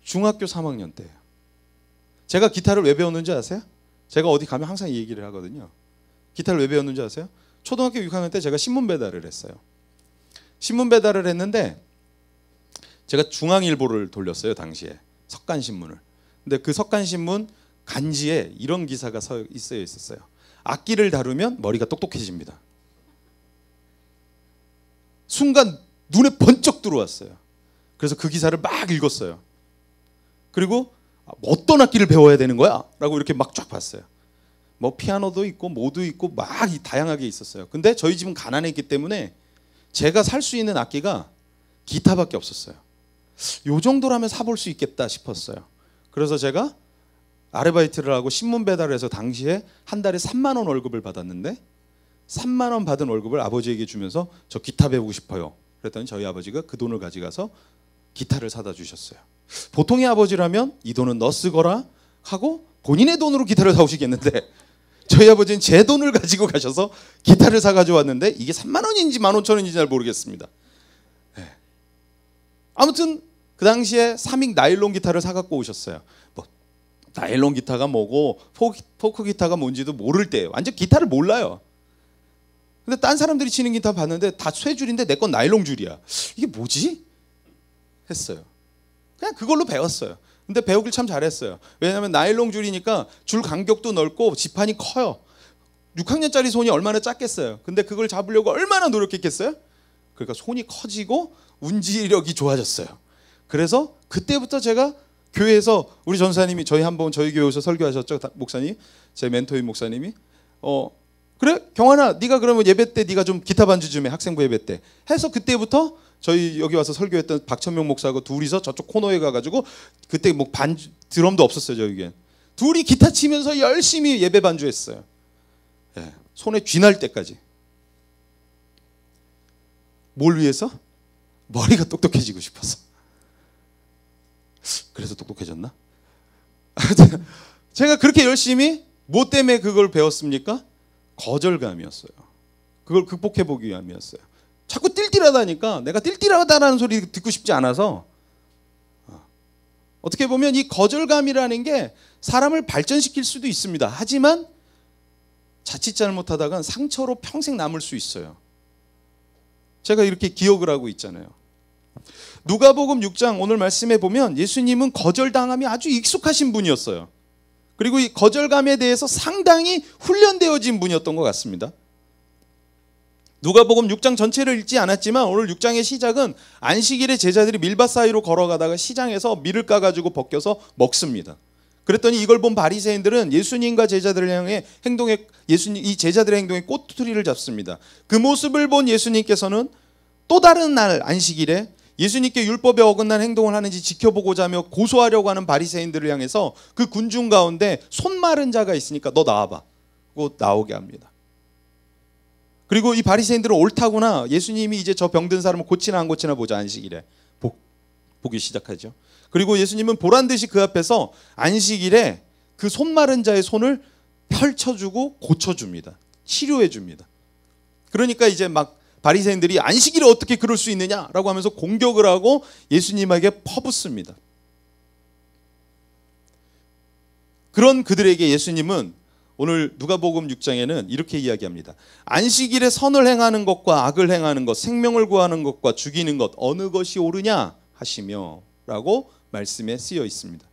중학교 3학년 때예요. 제가 기타를 왜 배웠는지 아세요? 제가 어디 가면 항상 이 얘기를 하거든요. 기타를 왜 배웠는지 아세요? 초등학교 6학년 때 제가 신문 배달을 했어요. 신문 배달을 했는데 제가 중앙일보를 돌렸어요. 당시에 석간신문을. 근데 그 석간신문 간지에 이런 기사가 있었어요. 악기를 다루면 머리가 똑똑해집니다. 순간 눈에 번쩍 들어왔어요. 그래서 그 기사를 막 읽었어요. 그리고 어떤 악기를 배워야 되는 거야? 라고 이렇게 막 쫙 봤어요. 뭐 피아노도 있고 뭐도 있고 막 다양하게 있었어요. 근데 저희 집은 가난했기 때문에 제가 살 수 있는 악기가 기타밖에 없었어요. 요 정도라면 사볼 수 있겠다 싶었어요. 그래서 제가 아르바이트를 하고 신문 배달을 해서 당시에 한 달에 3만 원 월급을 받았는데 3만 원 받은 월급을 아버지에게 주면서 저 기타 배우고 싶어요. 그랬더니 저희 아버지가 그 돈을 가져가서 기타를 사다 주셨어요. 보통의 아버지라면 이 돈은 너 쓰거라 하고 본인의 돈으로 기타를 사오시겠는데 저희 아버지는 제 돈을 가지고 가셔서 기타를 사가지고 왔는데 이게 3만 원인지 15,000원인지 잘 모르겠습니다. 네. 아무튼 그 당시에 3인 나일론 기타를 사갖고 오셨어요. 뭐 나일론 기타가 뭐고 포크 기타가 뭔지도 모를 때예요. 완전 기타를 몰라요. 근데 딴 사람들이 치는 기타 봤는데 다 쇠줄인데 내 건 나일론 줄이야. 이게 뭐지? 했어요. 그냥 그걸로 배웠어요. 근데 배우길 참 잘했어요. 왜냐하면 나일론 줄이니까 줄 간격도 넓고 지판이 커요. 6학년짜리 손이 얼마나 작겠어요. 근데 그걸 잡으려고 얼마나 노력했겠어요? 그러니까 손이 커지고 운지력이 좋아졌어요. 그래서 그때부터 제가 교회에서 우리 전사님이 저희 교회 오셔서 설교하셨죠. 목사님, 제 멘토인 목사님이 그래 경환아 네가 그러면 예배 때 네가 좀 기타 반주 좀 해. 학생부 예배 때 해서 그때부터 저희 여기 와서 설교했던 박천명 목사하고 둘이서 저쪽 코너에 가가지고 그때 뭐 반주 드럼도 없었어요. 저기엔 둘이 기타 치면서 열심히 예배 반주했어요. 예, 손에 쥐날 때까지. 뭘 위해서? 머리가 똑똑해지고 싶어서. 그래서 똑똑해졌나? 제가 그렇게 열심히 뭐 때문에 그걸 배웠습니까? 거절감이었어요. 그걸 극복해보기 위함이었어요. 자꾸 띨띨하다니까 내가 띨띨하다라는 소리 듣고 싶지 않아서. 어떻게 보면 이 거절감이라는 게 사람을 발전시킬 수도 있습니다. 하지만 자칫 잘못하다간 상처로 평생 남을 수 있어요. 제가 이렇게 기억을 하고 있잖아요. 누가복음 6장 오늘 말씀해 보면 예수님은 거절당함이 아주 익숙하신 분이었어요. 그리고 이 거절감에 대해서 상당히 훈련되어진 분이었던 것 같습니다. 누가복음 6장 전체를 읽지 않았지만 오늘 6장의 시작은 안식일에 제자들이 밀밭 사이로 걸어가다가 시장에서 밀을 까가지고 벗겨서 먹습니다. 그랬더니 이걸 본 바리새인들은 예수님과 제자들을 향해 이 제자들의 행동에 꼬투리를 잡습니다. 그 모습을 본 예수님께서는 또 다른 날 안식일에 예수님께 율법에 어긋난 행동을 하는지 지켜보고자 하며 고소하려고 하는 바리새인들을 향해서 그 군중 가운데 손 마른 자가 있으니까 너 나와봐. 고 나오게 합니다. 그리고 이 바리새인들은 옳다구나. 예수님이 이제 저 병든 사람을 고치나 안 고치나 보자 안식일에. 보기 시작하죠. 그리고 예수님은 보란듯이 그 앞에서 안식일에 그 손 마른 자의 손을 펼쳐주고 고쳐줍니다. 치료해줍니다. 그러니까 이제 막 바리새인들이 안식일에 어떻게 그럴 수 있느냐라고 하면서 공격을 하고 예수님에게 퍼붓습니다. 그런 그들에게 예수님은 오늘 누가복음 6장에는 이렇게 이야기합니다. 안식일에 선을 행하는 것과 악을 행하는 것, 생명을 구하는 것과 죽이는 것 어느 것이 옳으냐 하시며 라고 말씀에 쓰여 있습니다.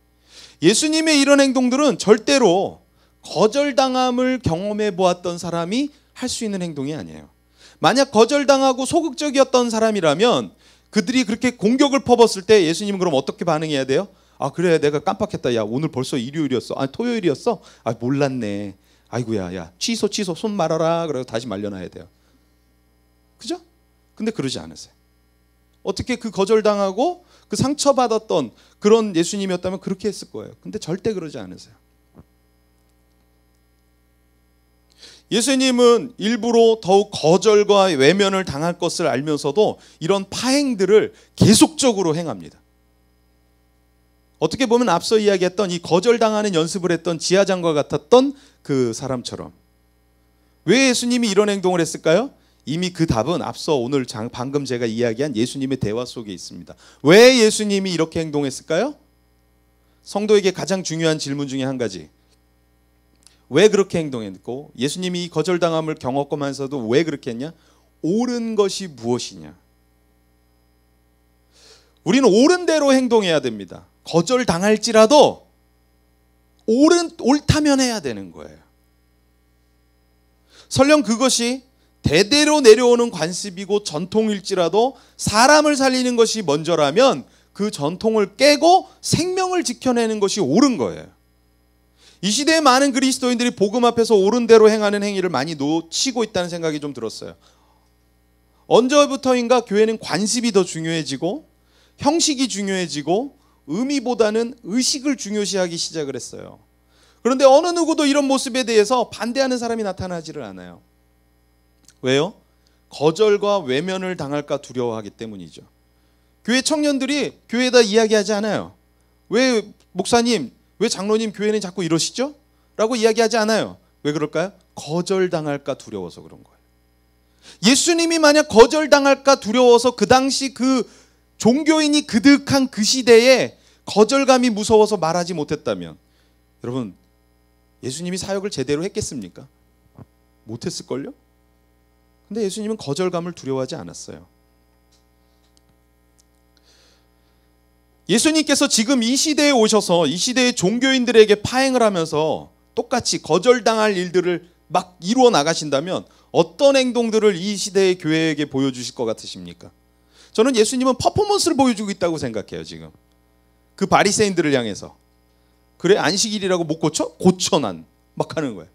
예수님의 이런 행동들은 절대로 거절당함을 경험해 보았던 사람이 할 수 있는 행동이 아니에요. 만약 거절당하고 소극적이었던 사람이라면 그들이 그렇게 공격을 퍼붓을 때 예수님은 그럼 어떻게 반응해야 돼요? 아 그래 내가 깜빡했다. 야 오늘 벌써 일요일이었어. 아 토요일이었어. 아 몰랐네. 아이고야 야 취소 손 말아라. 그래서 다시 말려놔야 돼요. 그죠? 근데 그러지 않으세요. 어떻게 그 거절당하고 그 상처받았던 그런 예수님이었다면 그렇게 했을 거예요. 근데 절대 그러지 않으세요. 예수님은 일부러 더욱 거절과 외면을 당할 것을 알면서도 이런 파행들을 계속적으로 행합니다. 어떻게 보면 앞서 이야기했던 이 거절당하는 연습을 했던 지하장과 같았던 그 사람처럼. 왜 예수님이 이런 행동을 했을까요? 이미 그 답은 앞서 오늘 방금 제가 이야기한 예수님의 대화 속에 있습니다. 왜 예수님이 이렇게 행동했을까요? 성도에게 가장 중요한 질문 중에 한 가지. 왜 그렇게 행동했고 예수님이 이 거절당함을 경험하면서도 왜 그렇게 했냐? 옳은 것이 무엇이냐? 우리는 옳은 대로 행동해야 됩니다. 거절당할지라도 옳다면 해야 되는 거예요. 설령 그것이 대대로 내려오는 관습이고 전통일지라도 사람을 살리는 것이 먼저라면 그 전통을 깨고 생명을 지켜내는 것이 옳은 거예요. 이 시대에 많은 그리스도인들이 복음 앞에서 옳은 대로 행하는 행위를 많이 놓치고 있다는 생각이 좀 들었어요. 언제부터인가 교회는 관습이 더 중요해지고 형식이 중요해지고 의미보다는 의식을 중요시하기 시작을 했어요. 그런데 어느 누구도 이런 모습에 대해서 반대하는 사람이 나타나지를 않아요. 왜요? 거절과 외면을 당할까 두려워하기 때문이죠. 교회 청년들이 교회에다 이야기하지 않아요. 왜 목사님, 왜 장로님 교회는 자꾸 이러시죠? 라고 이야기하지 않아요. 왜 그럴까요? 거절당할까 두려워서 그런 거예요. 예수님이 만약 거절당할까 두려워서 그 당시 그 종교인이 그득한 그 시대에 거절감이 무서워서 말하지 못했다면 여러분, 예수님이 사역을 제대로 했겠습니까? 못했을걸요? 근데 예수님은 거절감을 두려워하지 않았어요. 예수님께서 지금 이 시대에 오셔서 이 시대의 종교인들에게 파행을 하면서 똑같이 거절당할 일들을 막 이루어 나가신다면 어떤 행동들을 이 시대의 교회에게 보여주실 것 같으십니까? 저는 예수님은 퍼포먼스를 보여주고 있다고 생각해요. 지금 그 바리새인들을 향해서 그래 안식일이라고 못 고쳐? 고쳐난 막 하는 거예요.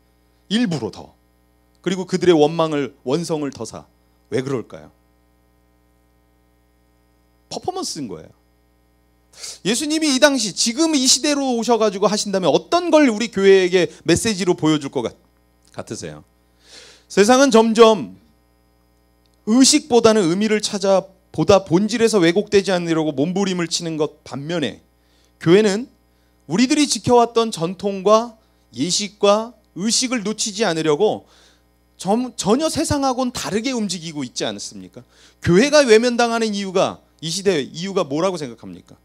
일부러 더. 그리고 그들의 원성을 더 사. 왜 그럴까요? 퍼포먼스인 거예요. 예수님이 이 당시 지금 이 시대로 오셔가지고 하신다면 어떤 걸 우리 교회에게 메시지로 보여줄 것 같으세요? 세상은 점점 의식보다는 의미를 찾아 보다 본질에서 왜곡되지 않으려고 몸부림을 치는 것 반면에 교회는 우리들이 지켜왔던 전통과 예식과 의식을 놓치지 않으려고 전혀 세상하고는 다르게 움직이고 있지 않습니까? 교회가 외면당하는 이유가 이 시대의 이유가 뭐라고 생각합니까?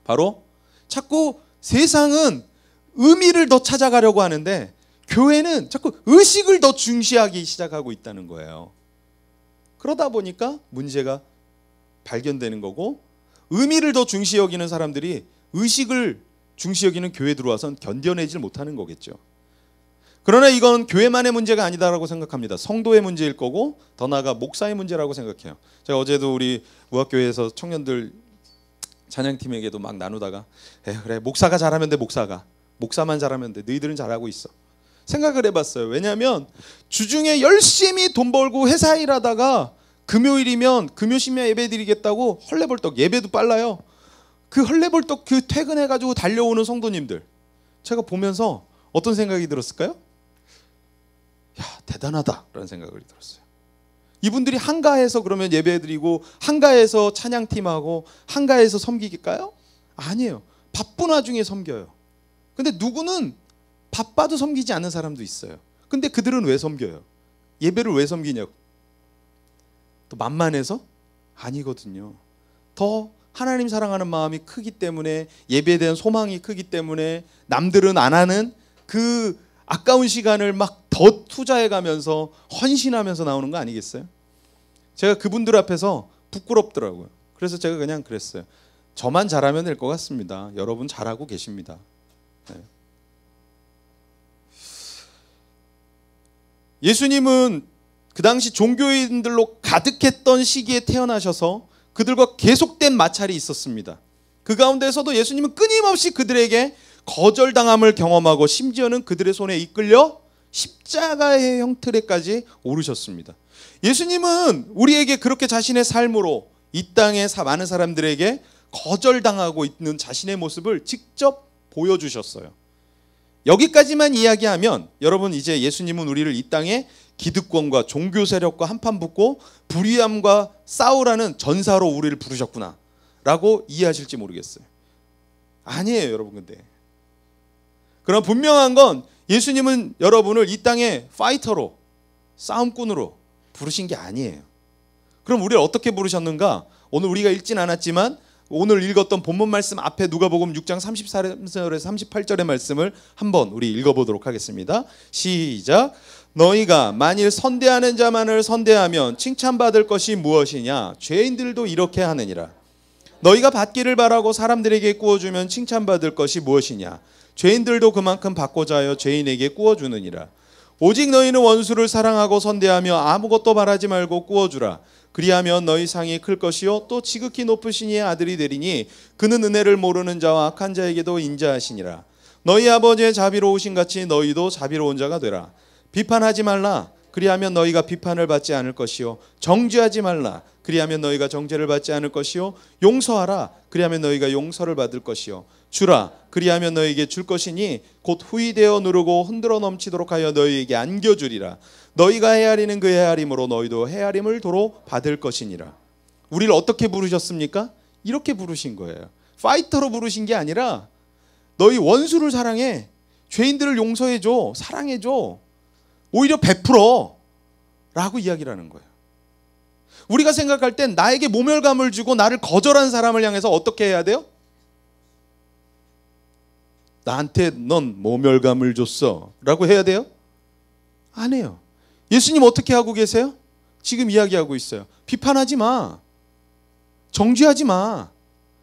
바로 자꾸 세상은 의미를 더 찾아가려고 하는데 교회는 자꾸 의식을 더 중시하기 시작하고 있다는 거예요. 그러다 보니까 문제가 발견되는 거고 의미를 더 중시 여기는 사람들이 의식을 중시 여기는 교회에 들어와선 견뎌내질 못하는 거겠죠. 그러나 이건 교회만의 문제가 아니다라고 생각합니다. 성도의 문제일 거고 더 나아가 목사의 문제라고 생각해요. 제가 어제도 우리 무학교회에서 청년들 찬양팀에게도 막 나누다가 그래 목사가 잘하면 돼. 목사만 잘하면 돼. 너희들은 잘하고 있어. 생각을 해봤어요. 왜냐하면 주중에 열심히 돈 벌고 회사 일하다가 금요일이면 금요심야 예배 드리겠다고 헐레벌떡 예배도 빨라요. 그 헐레벌떡 그 퇴근해가지고 달려오는 성도님들 제가 보면서 어떤 생각이 들었을까요? 야 대단하다라는 생각을 들었어요. 이분들이 한가해서 그러면 예배드리고 한가해서 찬양팀하고 한가해서 섬기길까요? 아니에요. 바쁜 와중에 섬겨요. 근데 누구는 바빠도 섬기지 않는 사람도 있어요. 근데 그들은 왜 섬겨요? 예배를 왜 섬기냐고. 또 만만해서? 아니거든요. 더 하나님 사랑하는 마음이 크기 때문에 예배에 대한 소망이 크기 때문에 남들은 안 하는 그 아까운 시간을 막 더 투자해가면서 헌신하면서 나오는 거 아니겠어요? 제가 그분들 앞에서 부끄럽더라고요. 그래서 제가 그냥 그랬어요. 저만 잘하면 될 것 같습니다. 여러분 잘하고 계십니다. 네. 예수님은 그 당시 종교인들로 가득했던 시기에 태어나셔서 그들과 계속된 마찰이 있었습니다. 그 가운데서도 예수님은 끊임없이 그들에게 거절당함을 경험하고 심지어는 그들의 손에 이끌려 십자가의 형틀에까지 오르셨습니다. 예수님은 우리에게 그렇게 자신의 삶으로 이 땅의 많은 사람들에게 거절당하고 있는 자신의 모습을 직접 보여주셨어요. 여기까지만 이야기하면 여러분 이제 예수님은 우리를 이 땅에 기득권과 종교 세력과 한판 붙고 불의함과 싸우라는 전사로 우리를 부르셨구나 라고 이해하실지 모르겠어요. 아니에요 여러분. 근데 그럼 분명한 건 예수님은 여러분을 이 땅에 파이터로 싸움꾼으로 부르신 게 아니에요. 그럼 우리를 어떻게 부르셨는가? 오늘 우리가 읽진 않았지만 오늘 읽었던 본문 말씀 앞에 누가복음 6장 34절에서 38절의 말씀을 한번 우리 읽어보도록 하겠습니다. 시작. 너희가 만일 선대하는 자만을 선대하면 칭찬받을 것이 무엇이냐? 죄인들도 이렇게 하느니라. 너희가 받기를 바라고 사람들에게 구워주면 칭찬받을 것이 무엇이냐? 죄인들도 그만큼 받고자 하여 죄인에게 구워주느니라. 오직 너희는 원수를 사랑하고 선대하며 아무것도 바라지 말고 구워주라. 그리하면 너희 상이 클 것이요 또 지극히 높으신 이의 아들이 되리니 그는 은혜를 모르는 자와 악한 자에게도 인자하시니라. 너희 아버지의 자비로우신 같이 너희도 자비로운 자가 되라. 비판하지 말라. 그리하면 너희가 비판을 받지 않을 것이요 정죄하지 말라. 그리하면 너희가 정죄를 받지 않을 것이요 용서하라. 그리하면 너희가 용서를 받을 것이요 주라. 그리하면 너희에게 줄 것이니 곧 후이되어 누르고 흔들어 넘치도록 하여 너희에게 안겨주리라. 너희가 헤아리는 그 헤아림으로 너희도 헤아림을 도로 받을 것이니라. 우리를 어떻게 부르셨습니까? 이렇게 부르신 거예요. 파이터로 부르신 게 아니라 너희 원수를 사랑해. 죄인들을 용서해줘. 사랑해줘. 오히려 베풀어 라고 이야기를 하는 거예요. 우리가 생각할 땐 나에게 모멸감을 주고 나를 거절한 사람을 향해서 어떻게 해야 돼요? 나한테 넌 모멸감을 줬어 라고 해야 돼요? 안 해요. 예수님 어떻게 하고 계세요? 지금 이야기하고 있어요. 비판하지 마. 정죄하지 마.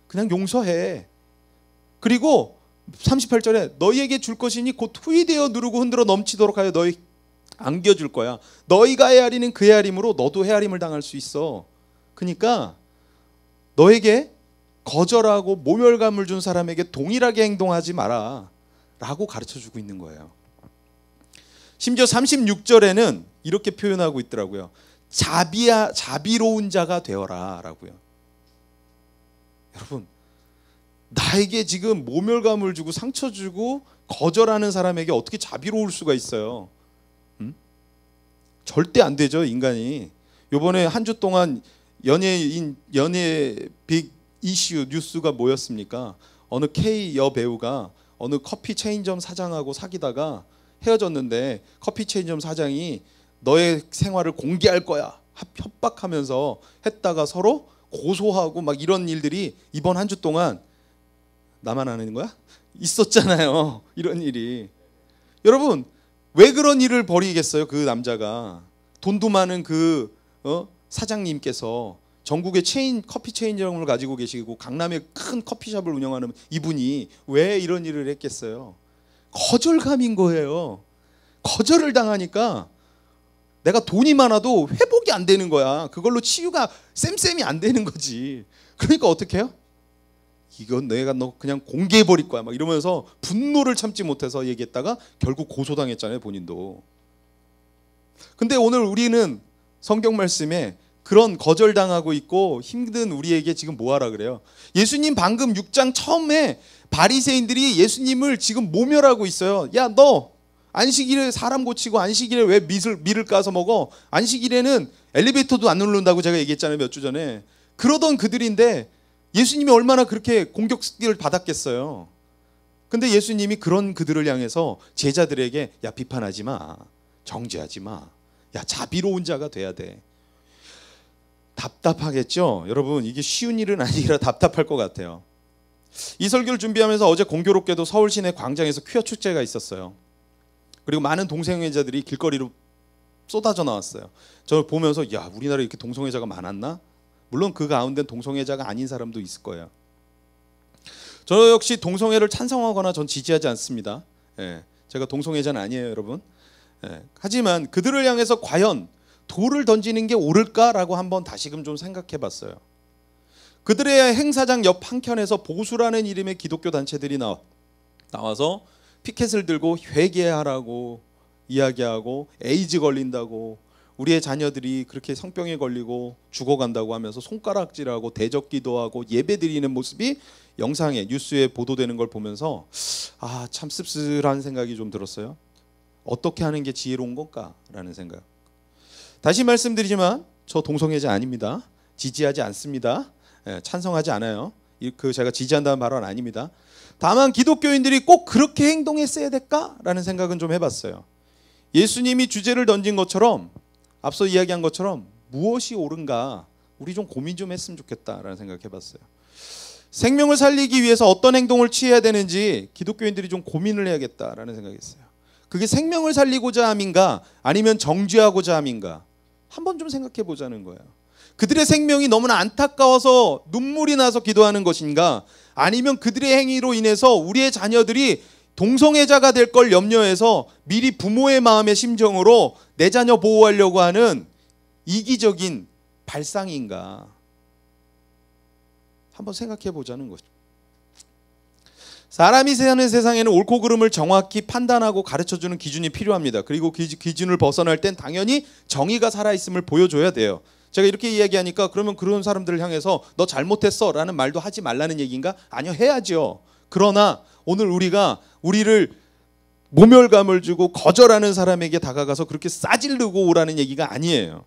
그냥 용서해. 그리고 38절에 너희에게 줄 것이니 곧 후이되어 누르고 흔들어 넘치도록 하여 너희 안겨줄 거야. 너희가 헤아리는 그 헤아림으로 너도 헤아림을 당할 수 있어. 그러니까 너에게 거절하고 모멸감을 준 사람에게 동일하게 행동하지 마라 라고 가르쳐주고 있는 거예요. 심지어 36절에는 이렇게 표현하고 있더라고요. 자비로운 자가 되어라 라고요. 여러분, 나에게 지금 모멸감을 주고 상처 주고 거절하는 사람에게 어떻게 자비로울 수가 있어요? 절대 안 되죠, 인간이. 요번에 한 주 동안 연예 빅 이슈 뉴스가 뭐였습니까? 어느 K 여배우가 어느 커피 체인점 사장하고 사귀다가 헤어졌는데 커피 체인점 사장이 너의 생활을 공개할 거야 협박하면서 했다가 서로 고소하고 막 이런 일들이 이번 한 주 동안 나만 아는 거야? 있었잖아요. 이런 일이. 여러분, 왜 그런 일을 벌이겠어요? 그 남자가 돈도 많은 그 사장님께서 전국의 커피 체인점을 가지고 계시고 강남에 큰 커피숍을 운영하는 이분이 왜 이런 일을 했겠어요? 거절감인 거예요. 거절을 당하니까 내가 돈이 많아도 회복이 안 되는 거야. 그걸로 치유가 쌤쌤이 안 되는 거지. 그러니까 어떻게 해요? 이건 내가 너 그냥 공개해 버릴 거야 막 이러면서 분노를 참지 못해서 얘기했다가 결국 고소당했잖아요, 본인도. 근데 오늘 우리는 성경 말씀에 그런 거절당하고 있고 힘든 우리에게 지금 뭐 하라 그래요? 예수님 방금 6장 처음에 바리새인들이 예수님을 지금 모멸하고 있어요. 야, 너 안식일에 사람 고치고 안식일에 왜 밀을 까서 먹어? 안식일에는 엘리베이터도 안 누른다고 제가 얘기했잖아요, 몇 주 전에. 그러던 그들인데 예수님이 얼마나 그렇게 공격을 받았겠어요. 근데 예수님이 그런 그들을 향해서 제자들에게 야, 비판하지 마. 정죄하지 마. 야, 자비로운 자가 돼야 돼. 답답하겠죠? 여러분, 이게 쉬운 일은 아니라 답답할 것 같아요. 이 설교를 준비하면서 어제 공교롭게도 서울 시내 광장에서 퀴어 축제가 있었어요. 그리고 많은 동성애자들이 길거리로 쏟아져 나왔어요. 저 보면서 야, 우리나라에 이렇게 동성애자가 많았나? 물론 그 가운데는 동성애자가 아닌 사람도 있을 거예요. 저 역시 동성애를 찬성하거나 전 지지하지 않습니다. 제가 동성애자는 아니에요, 여러분. 하지만 그들을 향해서 과연 돌을 던지는 게 옳을까라고 한번 다시금 좀 생각해 봤어요. 그들의 행사장 옆 한켠에서 보수라는 이름의 기독교 단체들이 나와서 피켓을 들고 회개하라고 이야기하고 에이즈 걸린다고 우리의 자녀들이 그렇게 성병에 걸리고 죽어간다고 하면서 손가락질하고 대적기도하고 예배드리는 모습이 영상에 뉴스에 보도되는 걸 보면서 아, 참 씁쓸한 생각이 좀 들었어요. 어떻게 하는 게 지혜로운 건가라는 생각. 다시 말씀드리지만 저 동성애자 아닙니다. 지지하지 않습니다. 찬성하지 않아요. 제가 지지한다는 발언 아닙니다. 다만 기독교인들이 꼭 그렇게 행동했어야 될까라는 생각은 좀 해봤어요. 예수님이 주제를 던진 것처럼 앞서 이야기한 것처럼 무엇이 옳은가 우리 좀 고민 좀 했으면 좋겠다라는 생각 해봤어요. 생명을 살리기 위해서 어떤 행동을 취해야 되는지 기독교인들이 좀 고민을 해야겠다라는 생각했어요. 그게 생명을 살리고자 함인가 아니면 정죄하고자 함인가 한번 좀 생각해 보자는 거예요. 그들의 생명이 너무나 안타까워서 눈물이 나서 기도하는 것인가 아니면 그들의 행위로 인해서 우리의 자녀들이 동성애자가 될 걸 염려해서 미리 부모의 마음의 심정으로 내 자녀 보호하려고 하는 이기적인 발상인가 한번 생각해 보자는 거죠. 사람이 사는 세상에는 옳고 그름을 정확히 판단하고 가르쳐주는 기준이 필요합니다. 그리고 그 기준을 벗어날 땐 당연히 정의가 살아있음을 보여줘야 돼요. 제가 이렇게 이야기하니까 그러면 그런 사람들을 향해서 너 잘못했어 라는 말도 하지 말라는 얘기인가? 아니요, 해야죠. 그러나 오늘 우리를 모멸감을 주고 거절하는 사람에게 다가가서 그렇게 싸질르고 오라는 얘기가 아니에요.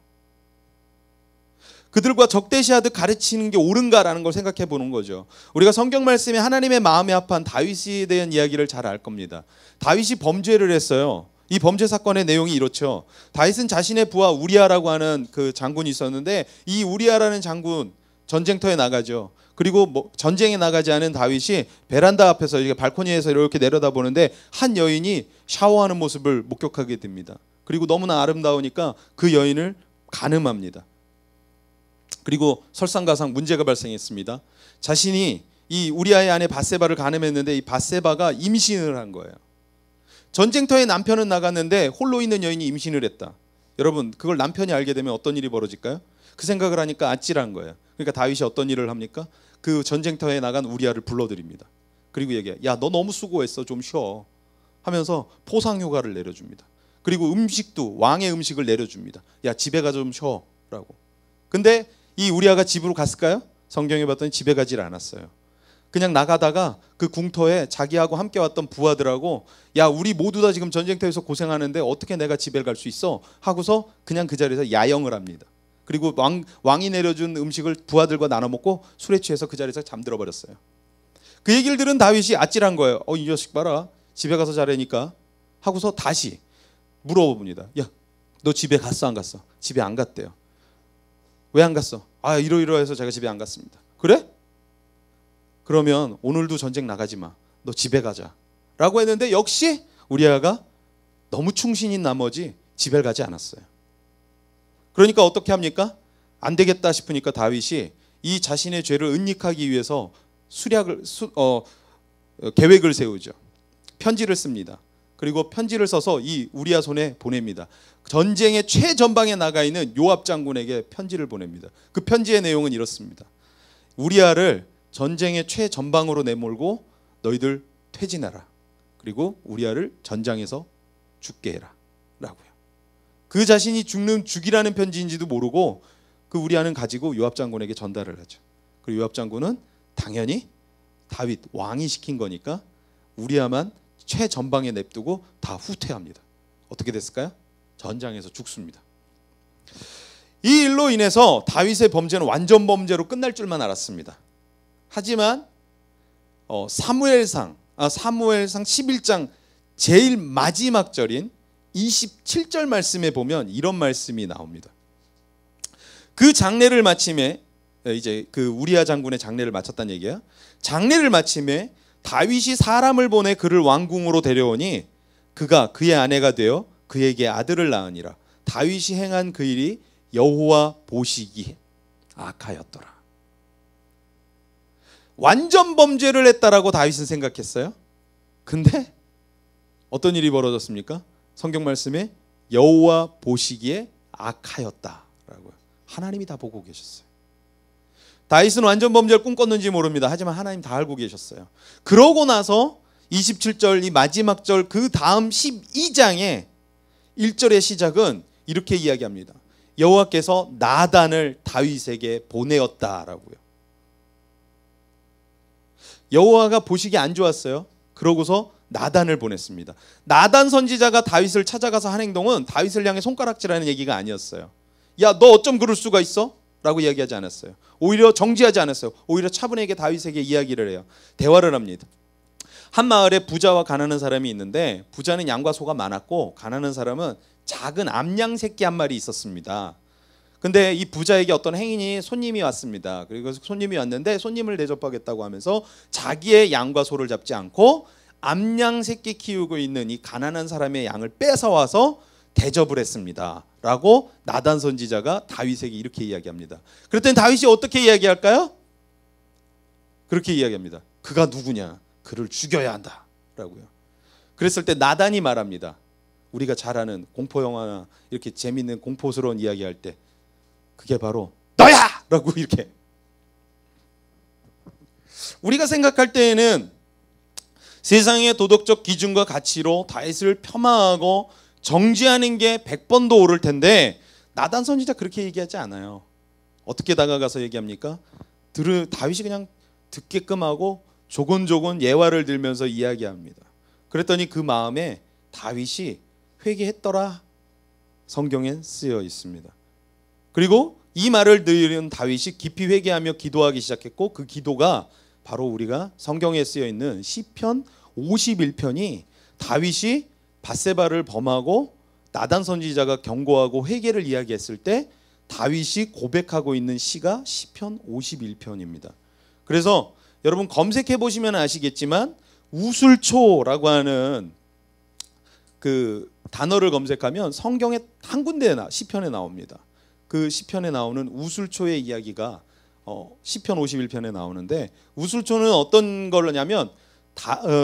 그들과 적대시하듯 가르치는 게 옳은가라는 걸 생각해 보는 거죠. 우리가 성경 말씀에 하나님의 마음에 합한 다윗에 대한 이야기를 잘 알 겁니다. 다윗이 범죄를 했어요. 이 범죄 사건의 내용이 이렇죠. 다윗은 자신의 부하 우리아라고 하는 그 장군이 있었는데 이 우리아라는 장군 전쟁터에 나가죠. 그리고 뭐 전쟁에 나가지 않은 다윗이 베란다 앞에서 이렇게 발코니에서 이렇게 내려다보는데 한 여인이 샤워하는 모습을 목격하게 됩니다. 그리고 너무나 아름다우니까 그 여인을 간음합니다. 그리고 설상가상 문제가 발생했습니다. 자신이 이 우리아의 아내 밧세바를 간음했는데 이 밧세바가 임신을 한 거예요. 전쟁터에 남편은 나갔는데 홀로 있는 여인이 임신을 했다. 여러분, 그걸 남편이 알게 되면 어떤 일이 벌어질까요? 그 생각을 하니까 아찔한 거예요. 그러니까 다윗이 어떤 일을 합니까? 그 전쟁터에 나간 우리아를 불러들입니다. 그리고 얘기해, 야, 너 너무 수고했어, 좀 쉬어 하면서 포상 휴가를 내려줍니다. 그리고 음식도 왕의 음식을 내려줍니다. 야, 집에 가 좀 쉬어라고. 근데 이 우리아가 집으로 갔을까요? 성경에 봤더니 집에 가질 않았어요. 그냥 나가다가 그 궁터에 자기하고 함께 왔던 부하들하고, 야, 우리 모두 다 지금 전쟁터에서 고생하는데 어떻게 내가 집에 갈 수 있어? 하고서 그냥 그 자리에서 야영을 합니다. 그리고 왕이 내려준 음식을 부하들과 나눠 먹고 술에 취해서 그 자리에서 잠들어 버렸어요. 그 얘기를 들은 다윗이 아찔한 거예요. 이 자식 봐라, 집에 가서 자라니까 하고서 다시 물어봅니다. 야, 너 집에 갔어 안 갔어? 집에 안 갔대요. 왜 안 갔어? 아, 이러이러해서 제가 집에 안 갔습니다. 그래? 그러면 오늘도 전쟁 나가지 마. 너 집에 가자 라고 했는데 역시 우리아가 너무 충신인 나머지 집에 가지 않았어요. 그러니까 어떻게 합니까? 안 되겠다 싶으니까 다윗이 이 자신의 죄를 은닉하기 위해서 계획을 세우죠. 편지를 씁니다. 그리고 편지를 써서 이 우리아 손에 보냅니다. 전쟁의 최전방에 나가 있는 요압 장군에게 편지를 보냅니다. 그 편지의 내용은 이렇습니다. 우리아를 전쟁의 최전방으로 내몰고 너희들 퇴진하라. 그리고 우리아를 전장에서 죽게 해라 라고요. 그 자신이 죽이라는 편지인지도 모르고 그 우리아는 가지고 요압 장군에게 전달을 하죠. 그리고 요압 장군은 당연히 다윗 왕이 시킨 거니까 우리아만 최전방에 냅두고 다 후퇴합니다. 어떻게 됐을까요? 전장에서 죽습니다. 이 일로 인해서 다윗의 범죄는 완전 범죄로 끝날 줄만 알았습니다. 하지만 사무엘상 11장 제일 마지막 절인 27절 말씀에 보면 이런 말씀이 나옵니다. 그 장례를 마침에, 이제 그 우리아 장군의 장례를 마쳤다는 얘기야. 장례를 마침에 다윗이 사람을 보내 그를 왕궁으로 데려오니 그가 그의 아내가 되어 그에게 아들을 낳으니라. 다윗이 행한 그 일이 여호와 보시기에 악하였더라. 완전 범죄를 했다라고 다윗은 생각했어요. 근데 어떤 일이 벌어졌습니까? 성경 말씀에 여호와 보시기에 악하였다라고요. 하나님이 다 보고 계셨어요. 다윗은 완전 범죄를 꿈꿨는지 모릅니다. 하지만 하나님 다 알고 계셨어요. 그러고 나서 27절 이 마지막 절 그 다음 12장의 1절의 시작은 이렇게 이야기합니다. 여호와께서 나단을 다윗에게 보내었다라고요. 여호와가 보시기 안 좋았어요. 그러고서 나단을 보냈습니다. 나단 선지자가 다윗을 찾아가서 한 행동은 다윗을 향해 손가락질하는 얘기가 아니었어요. 야, 너 어쩜 그럴 수가 있어? 라고 이야기하지 않았어요. 오히려 정지하지 않았어요. 오히려 차분하게 다윗에게 이야기를 해요. 대화를 합니다. 한 마을에 부자와 가난한 사람이 있는데 부자는 양과 소가 많았고 가난한 사람은 작은 암양 새끼 한 마리 있었습니다. 근데 이 부자에게 어떤 행인이 손님이 왔습니다. 그리고 손님이 왔는데 손님을 대접하겠다고 하면서 자기의 양과 소를 잡지 않고 암양 새끼 키우고 있는 이 가난한 사람의 양을 뺏어와서 대접을 했습니다 라고 나단 선지자가 다윗에게 이렇게 이야기합니다. 그랬더니 다윗이 어떻게 이야기할까요? 그렇게 이야기합니다. 그가 누구냐? 그를 죽여야 한다 라고요. 그랬을 때 나단이 말합니다. 우리가 잘 아는 공포 영화나 이렇게 재밌는 공포스러운 이야기할 때 그게 바로 너야! 라고 이렇게. 우리가 생각할 때에는 세상의 도덕적 기준과 가치로 다윗을 폄하하고 정지하는 게 100번도 옳을 텐데 나단 선지자 그렇게 얘기하지 않아요. 어떻게 다가가서 얘기합니까? 다윗이 그냥 듣게끔 하고 조곤조곤 예화를 들면서 이야기합니다. 그랬더니 그 마음에 다윗이 회개했더라 성경엔 쓰여 있습니다. 그리고 이 말을 들은 다윗이 깊이 회개하며 기도하기 시작했고 그 기도가 바로 우리가 성경에 쓰여 있는 시편 51편이 다윗이 밧세바를 범하고 나단 선지자가 경고하고 회개를 이야기했을 때 다윗이 고백하고 있는 시가 시편 51편입니다. 그래서 여러분 검색해 보시면 아시겠지만 우술초라고 하는 그 단어를 검색하면 성경에 한 군데 시편에 나옵니다. 그 시편에 나오는 우술초의 이야기가 시편 51편에 나오는데, 우술초는 어떤 걸로냐면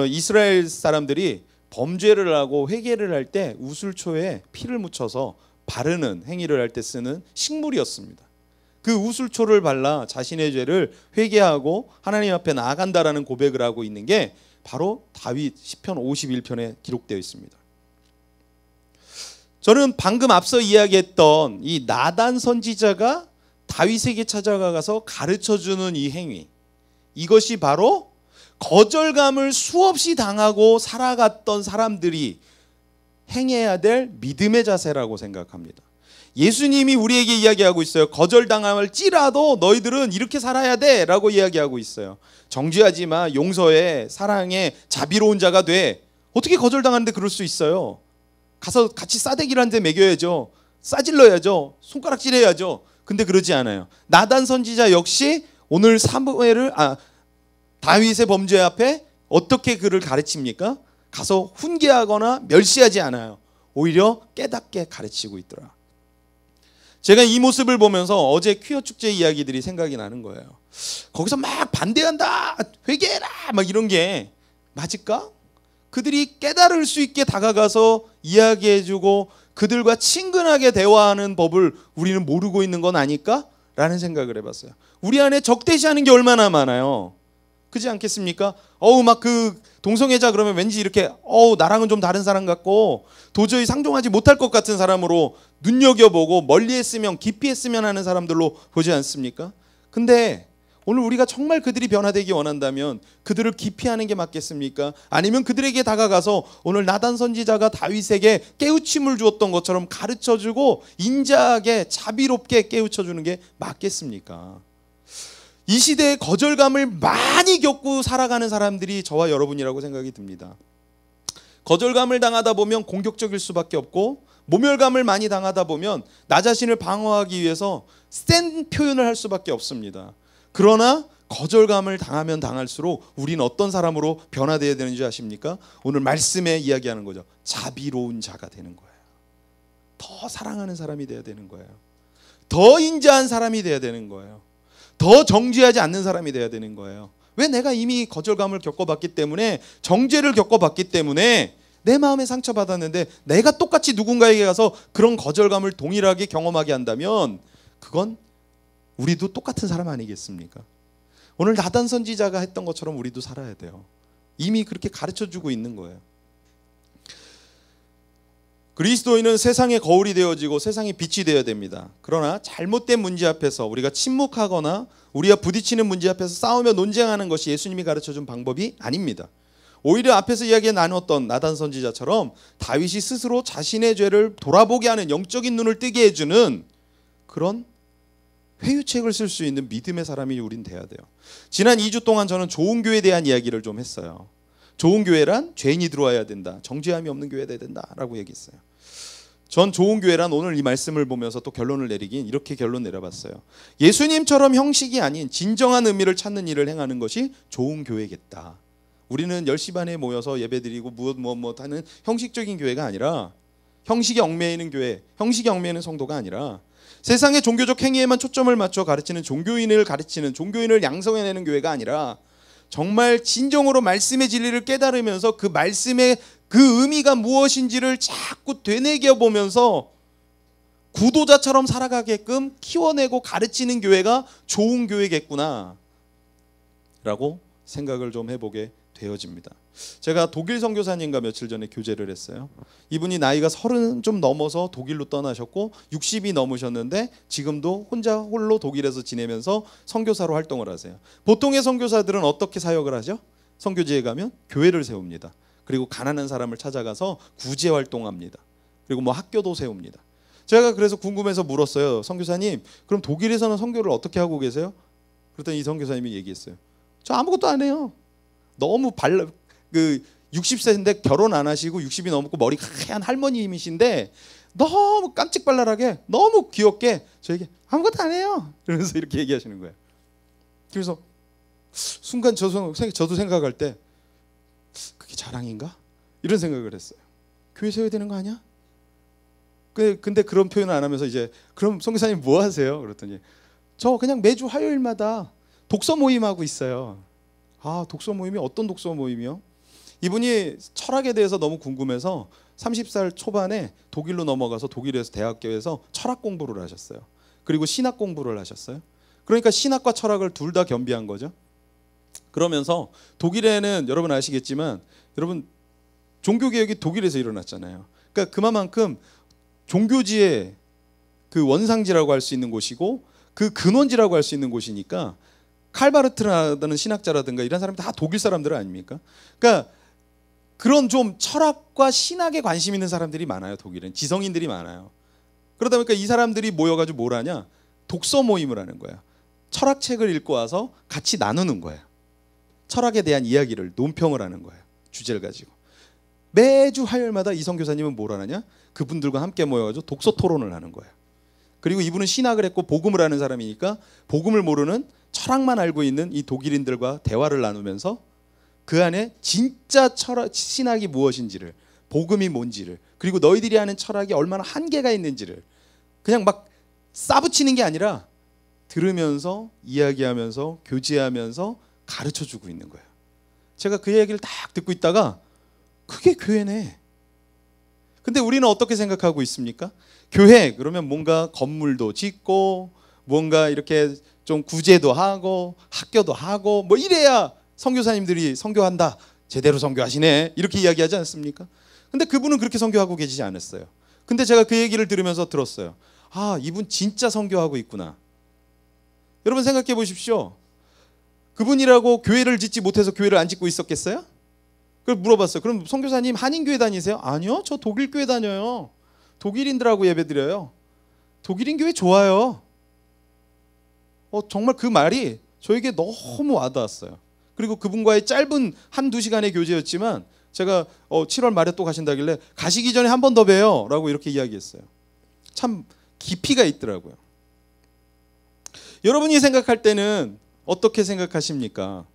이스라엘 사람들이 범죄를 하고 회개를 할 때 우술초에 피를 묻혀서 바르는 행위를 할 때 쓰는 식물이었습니다. 그 우술초를 발라 자신의 죄를 회개하고 하나님 앞에 나아간다라는 고백을 하고 있는 게 바로 다윗 시편 51편에 기록되어 있습니다. 저는 방금 앞서 이야기했던 이 나단 선지자가 다윗에게 찾아가서 가르쳐주는 이 행위, 이것이 바로 거절감을 수없이 당하고 살아갔던 사람들이 행해야 될 믿음의 자세라고 생각합니다. 예수님이 우리에게 이야기하고 있어요. 거절당할지라도 너희들은 이렇게 살아야 돼 라고 이야기하고 있어요. 정죄하지 마, 용서해, 사랑해, 자비로운 자가 돼. 어떻게 거절당하는데 그럴 수 있어요? 가서 같이 싸대기를 한 대 먹여야죠. 싸질러야죠. 손가락질해야죠. 근데 그러지 않아요. 나단 선지자 역시 오늘 다윗의 범죄 앞에 어떻게 그를 가르칩니까? 가서 훈계하거나 멸시하지 않아요. 오히려 깨닫게 가르치고 있더라. 제가 이 모습을 보면서 어제 퀴어 축제 이야기들이 생각이 나는 거예요. 거기서 막 반대한다, 회개해라, 막 이런 게 맞을까? 그들이 깨달을 수 있게 다가가서 이야기해주고 그들과 친근하게 대화하는 법을 우리는 모르고 있는 건 아닐까? 라는 생각을 해봤어요. 우리 안에 적대시하는 게 얼마나 많아요. 그렇지 않겠습니까? 막 그 동성애자 그러면 왠지 이렇게 나랑은 좀 다른 사람 같고 도저히 상종하지 못할 것 같은 사람으로 눈여겨보고 멀리 했으면 깊이 했으면 하는 사람들로 보지 않습니까? 근데 오늘 우리가 정말 그들이 변화되기 원한다면 그들을 깊이 하는 게 맞겠습니까? 아니면 그들에게 다가가서 오늘 나단 선지자가 다윗에게 깨우침을 주었던 것처럼 가르쳐주고 인자하게 자비롭게 깨우쳐주는 게 맞겠습니까? 이 시대의 거절감을 많이 겪고 살아가는 사람들이 저와 여러분이라고 생각이 듭니다. 거절감을 당하다 보면 공격적일 수밖에 없고, 모멸감을 많이 당하다 보면 나 자신을 방어하기 위해서 센 표현을 할 수밖에 없습니다. 그러나 거절감을 당하면 당할수록 우리는 어떤 사람으로 변화되어야 되는지 아십니까? 오늘 말씀에 이야기하는 거죠. 자비로운 자가 되는 거예요. 더 사랑하는 사람이 되어야 되는 거예요. 더 인자한 사람이 되어야 되는 거예요. 더 정죄하지 않는 사람이 되어야 되는 거예요. 왜? 내가 이미 거절감을 겪어봤기 때문에, 정죄를 겪어봤기 때문에 내 마음에 상처받았는데 내가 똑같이 누군가에게 가서 그런 거절감을 동일하게 경험하게 한다면 그건 우리도 똑같은 사람 아니겠습니까? 오늘 나단 선지자가 했던 것처럼 우리도 살아야 돼요. 이미 그렇게 가르쳐주고 있는 거예요. 그리스도인은 세상의 거울이 되어지고 세상의 빛이 되어야 됩니다. 그러나 잘못된 문제 앞에서 우리가 침묵하거나 우리가 부딪히는 문제 앞에서 싸우며 논쟁하는 것이 예수님이 가르쳐준 방법이 아닙니다. 오히려 앞에서 이야기 나눴던 나단 선지자처럼 다윗이 스스로 자신의 죄를 돌아보게 하는, 영적인 눈을 뜨게 해주는 그런 회유책을 쓸 수 있는 믿음의 사람이 우린 돼야 돼요. 지난 2주 동안 저는 좋은 교회에 대한 이야기를 좀 했어요. 좋은 교회란 죄인이 들어와야 된다, 정죄함이 없는 교회가 돼야 된다라고 얘기했어요. 전 좋은 교회란 오늘 이 말씀을 보면서 또 결론을 내리긴 이렇게 결론 내려봤어요. 예수님처럼 형식이 아닌 진정한 의미를 찾는 일을 행하는 것이 좋은 교회겠다. 우리는 10시 반에 모여서 예배드리고 무엇 하는 형식적인 교회가 아니라, 형식에 얽매이는 교회, 형식에 얽매이는 성도가 아니라 세상의 종교적 행위에만 초점을 맞춰 가르치는 종교인을 양성해내는 교회가 아니라 정말 진정으로 말씀의 진리를 깨달으면서 그 말씀의 그 의미가 무엇인지를 자꾸 되뇌겨 보면서 구도자처럼 살아가게끔 키워내고 가르치는 교회가 좋은 교회겠구나 라고 생각을 좀 해보게 되어집니다. 제가 독일 선교사님과 며칠 전에 교제를 했어요. 이분이 나이가 30 좀 넘어서 독일로 떠나셨고 60이 넘으셨는데 지금도 홀로 독일에서 지내면서 선교사로 활동을 하세요. 보통의 선교사들은 어떻게 사역을 하죠? 선교지에 가면 교회를 세웁니다. 그리고 가난한 사람을 찾아가서 구제 활동합니다. 그리고 학교도 세웁니다. 제가 그래서 궁금해서 물었어요. 선교사님, 그럼 독일에서는 선교를 어떻게 하고 계세요? 그랬더니 이 선교사님이 얘기했어요. 저 아무것도 안 해요. 너무 60세인데 결혼 안 하시고 60이 넘고 머리가 하얀 할머님이신데 너무 깜찍발랄하게 너무 귀엽게 저에게 아무것도 안 해요 이러면서 이렇게 얘기하시는 거예요. 그래서 순간 저도 생각할 때 그게 자랑인가? 이런 생각을 했어요. 교회 세워야 되는 거 아니야? 근데 그런 표현을 안 하면서 이제 그럼 선교사님 뭐 하세요? 그랬더니 저 그냥 매주 화요일마다 독서 모임하고 있어요. 아, 독서 모임이 어떤 독서 모임이요? 이분이 철학에 대해서 너무 궁금해서 30살 초반에 독일로 넘어가서 독일에서 대학교에서 철학 공부를 하셨어요. 그리고 신학 공부를 하셨어요. 그러니까 신학과 철학을 둘 다 겸비한 거죠. 그러면서 독일에는 여러분 아시겠지만 여러분 종교개혁이 독일에서 일어났잖아요. 그러니까 그만큼 종교지의 그 원상지라고 할 수 있는 곳이고 그 근원지라고 할 수 있는 곳이니까 칼바르트라는 신학자라든가 이런 사람이 다 독일 사람들 아닙니까? 그러니까 그런 좀 철학과 신학에 관심 있는 사람들이 많아요. 독일은 지성인들이 많아요. 그러다 보니까 이 사람들이 모여가지고 뭘 하냐? 독서 모임을 하는 거야. 철학책을 읽고 와서 같이 나누는 거예요. 철학에 대한 이야기를 논평을 하는 거예요. 주제를 가지고 매주 화요일마다 이 선교사님은 뭘 하느냐? 그분들과 함께 모여가지고 독서 토론을 하는 거예요. 그리고 이분은 신학을 했고 복음을 하는 사람이니까 복음을 모르는 철학만 알고 있는 이 독일인들과 대화를 나누면서 그 안에 진짜 철학, 신학이 무엇인지를, 복음이 뭔지를, 그리고 너희들이 하는 철학이 얼마나 한계가 있는지를 그냥 막 싸붙이는 게 아니라 들으면서 이야기하면서 교제하면서 가르쳐주고 있는 거예요. 제가 그 얘기를 딱 듣고 있다가 그게 교회네. 근데 우리는 어떻게 생각하고 있습니까? 교회 그러면 뭔가 건물도 짓고 뭔가 이렇게 좀 구제도 하고 학교도 하고 뭐 이래야 선교사님들이 선교한다. 제대로 선교하시네. 이렇게 이야기하지 않습니까? 근데 그분은 그렇게 선교하고 계시지 않았어요. 근데 제가 그 얘기를 들으면서 들었어요. 아, 이분 진짜 선교하고 있구나. 여러분 생각해 보십시오. 그분이라고 교회를 짓지 못해서 교회를 안 짓고 있었겠어요? 그걸 물어봤어요. 그럼 선교사님 한인교회 다니세요? 아니요, 저 독일교회 다녀요. 독일인들하고 예배드려요. 독일인 교회 좋아요. 정말 그 말이 저에게 너무 와닿았어요. 그리고 그분과의 짧은 1-2시간의 교제였지만 제가 7월 말에 또 가신다길래 가시기 전에 한 번 더 봬요 라고 이렇게 이야기했어요. 참 깊이가 있더라고요. 여러분이 생각할 때는 어떻게 생각하십니까?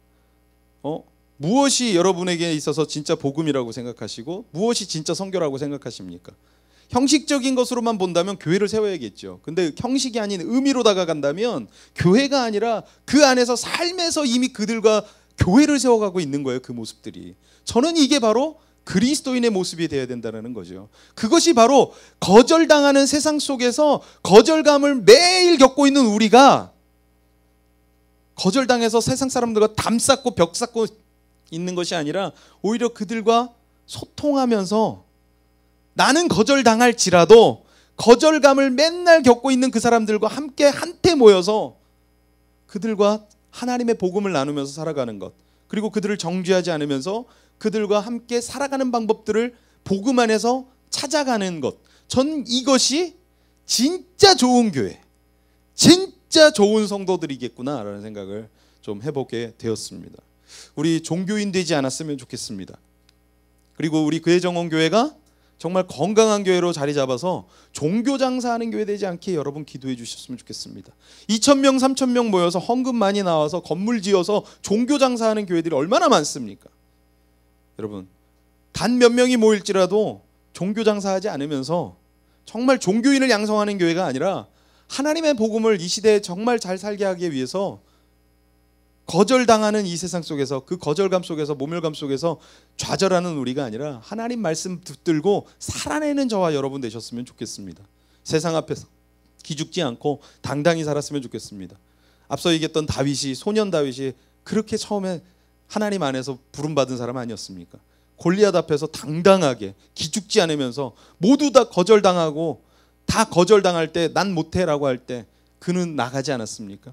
무엇이 여러분에게 있어서 진짜 복음이라고 생각하시고 무엇이 진짜 선교라고 생각하십니까? 형식적인 것으로만 본다면 교회를 세워야겠죠. 근데 형식이 아닌 의미로 다가간다면 교회가 아니라 그 안에서 삶에서 이미 그들과 교회를 세워가고 있는 거예요. 그 모습들이. 저는 이게 바로 그리스도인의 모습이 되어야 된다는 거죠. 그것이 바로 거절당하는 세상 속에서 거절감을 매일 겪고 있는 우리가 거절당해서 세상 사람들과 담 쌓고 벽 쌓고 있는 것이 아니라 오히려 그들과 소통하면서 나는 거절당할지라도 거절감을 맨날 겪고 있는 그 사람들과 함께 한테 모여서 그들과 하나님의 복음을 나누면서 살아가는 것, 그리고 그들을 정죄하지 않으면서 그들과 함께 살아가는 방법들을 복음 안에서 찾아가는 것, 전 이것이 진짜 좋은 교회, 진짜 좋은 성도들이겠구나라는 생각을 좀 해보게 되었습니다. 우리 종교인 되지 않았으면 좋겠습니다. 그리고 우리 교회정원교회가 정말 건강한 교회로 자리 잡아서 종교 장사하는 교회 되지 않게 여러분 기도해 주셨으면 좋겠습니다. 2,000명, 3,000명 모여서 헌금 많이 나와서 건물 지어서 종교 장사하는 교회들이 얼마나 많습니까? 여러분, 단 몇 명이 모일지라도 종교 장사하지 않으면서 정말 종교인을 양성하는 교회가 아니라 하나님의 복음을 이 시대에 정말 잘 살게 하기 위해서 거절당하는 이 세상 속에서 그 거절감 속에서 모멸감 속에서 좌절하는 우리가 아니라 하나님 말씀 붙들고 살아내는 저와 여러분 되셨으면 좋겠습니다. 세상 앞에서 기죽지 않고 당당히 살았으면 좋겠습니다. 앞서 얘기했던 다윗이, 소년 다윗이 그렇게 처음에 하나님 안에서 부름받은 사람 아니었습니까? 골리앗 앞에서 당당하게 기죽지 않으면서 모두 다 거절당하고 다 거절당할 때 난 못해라고 할 때 그는 나가지 않았습니까?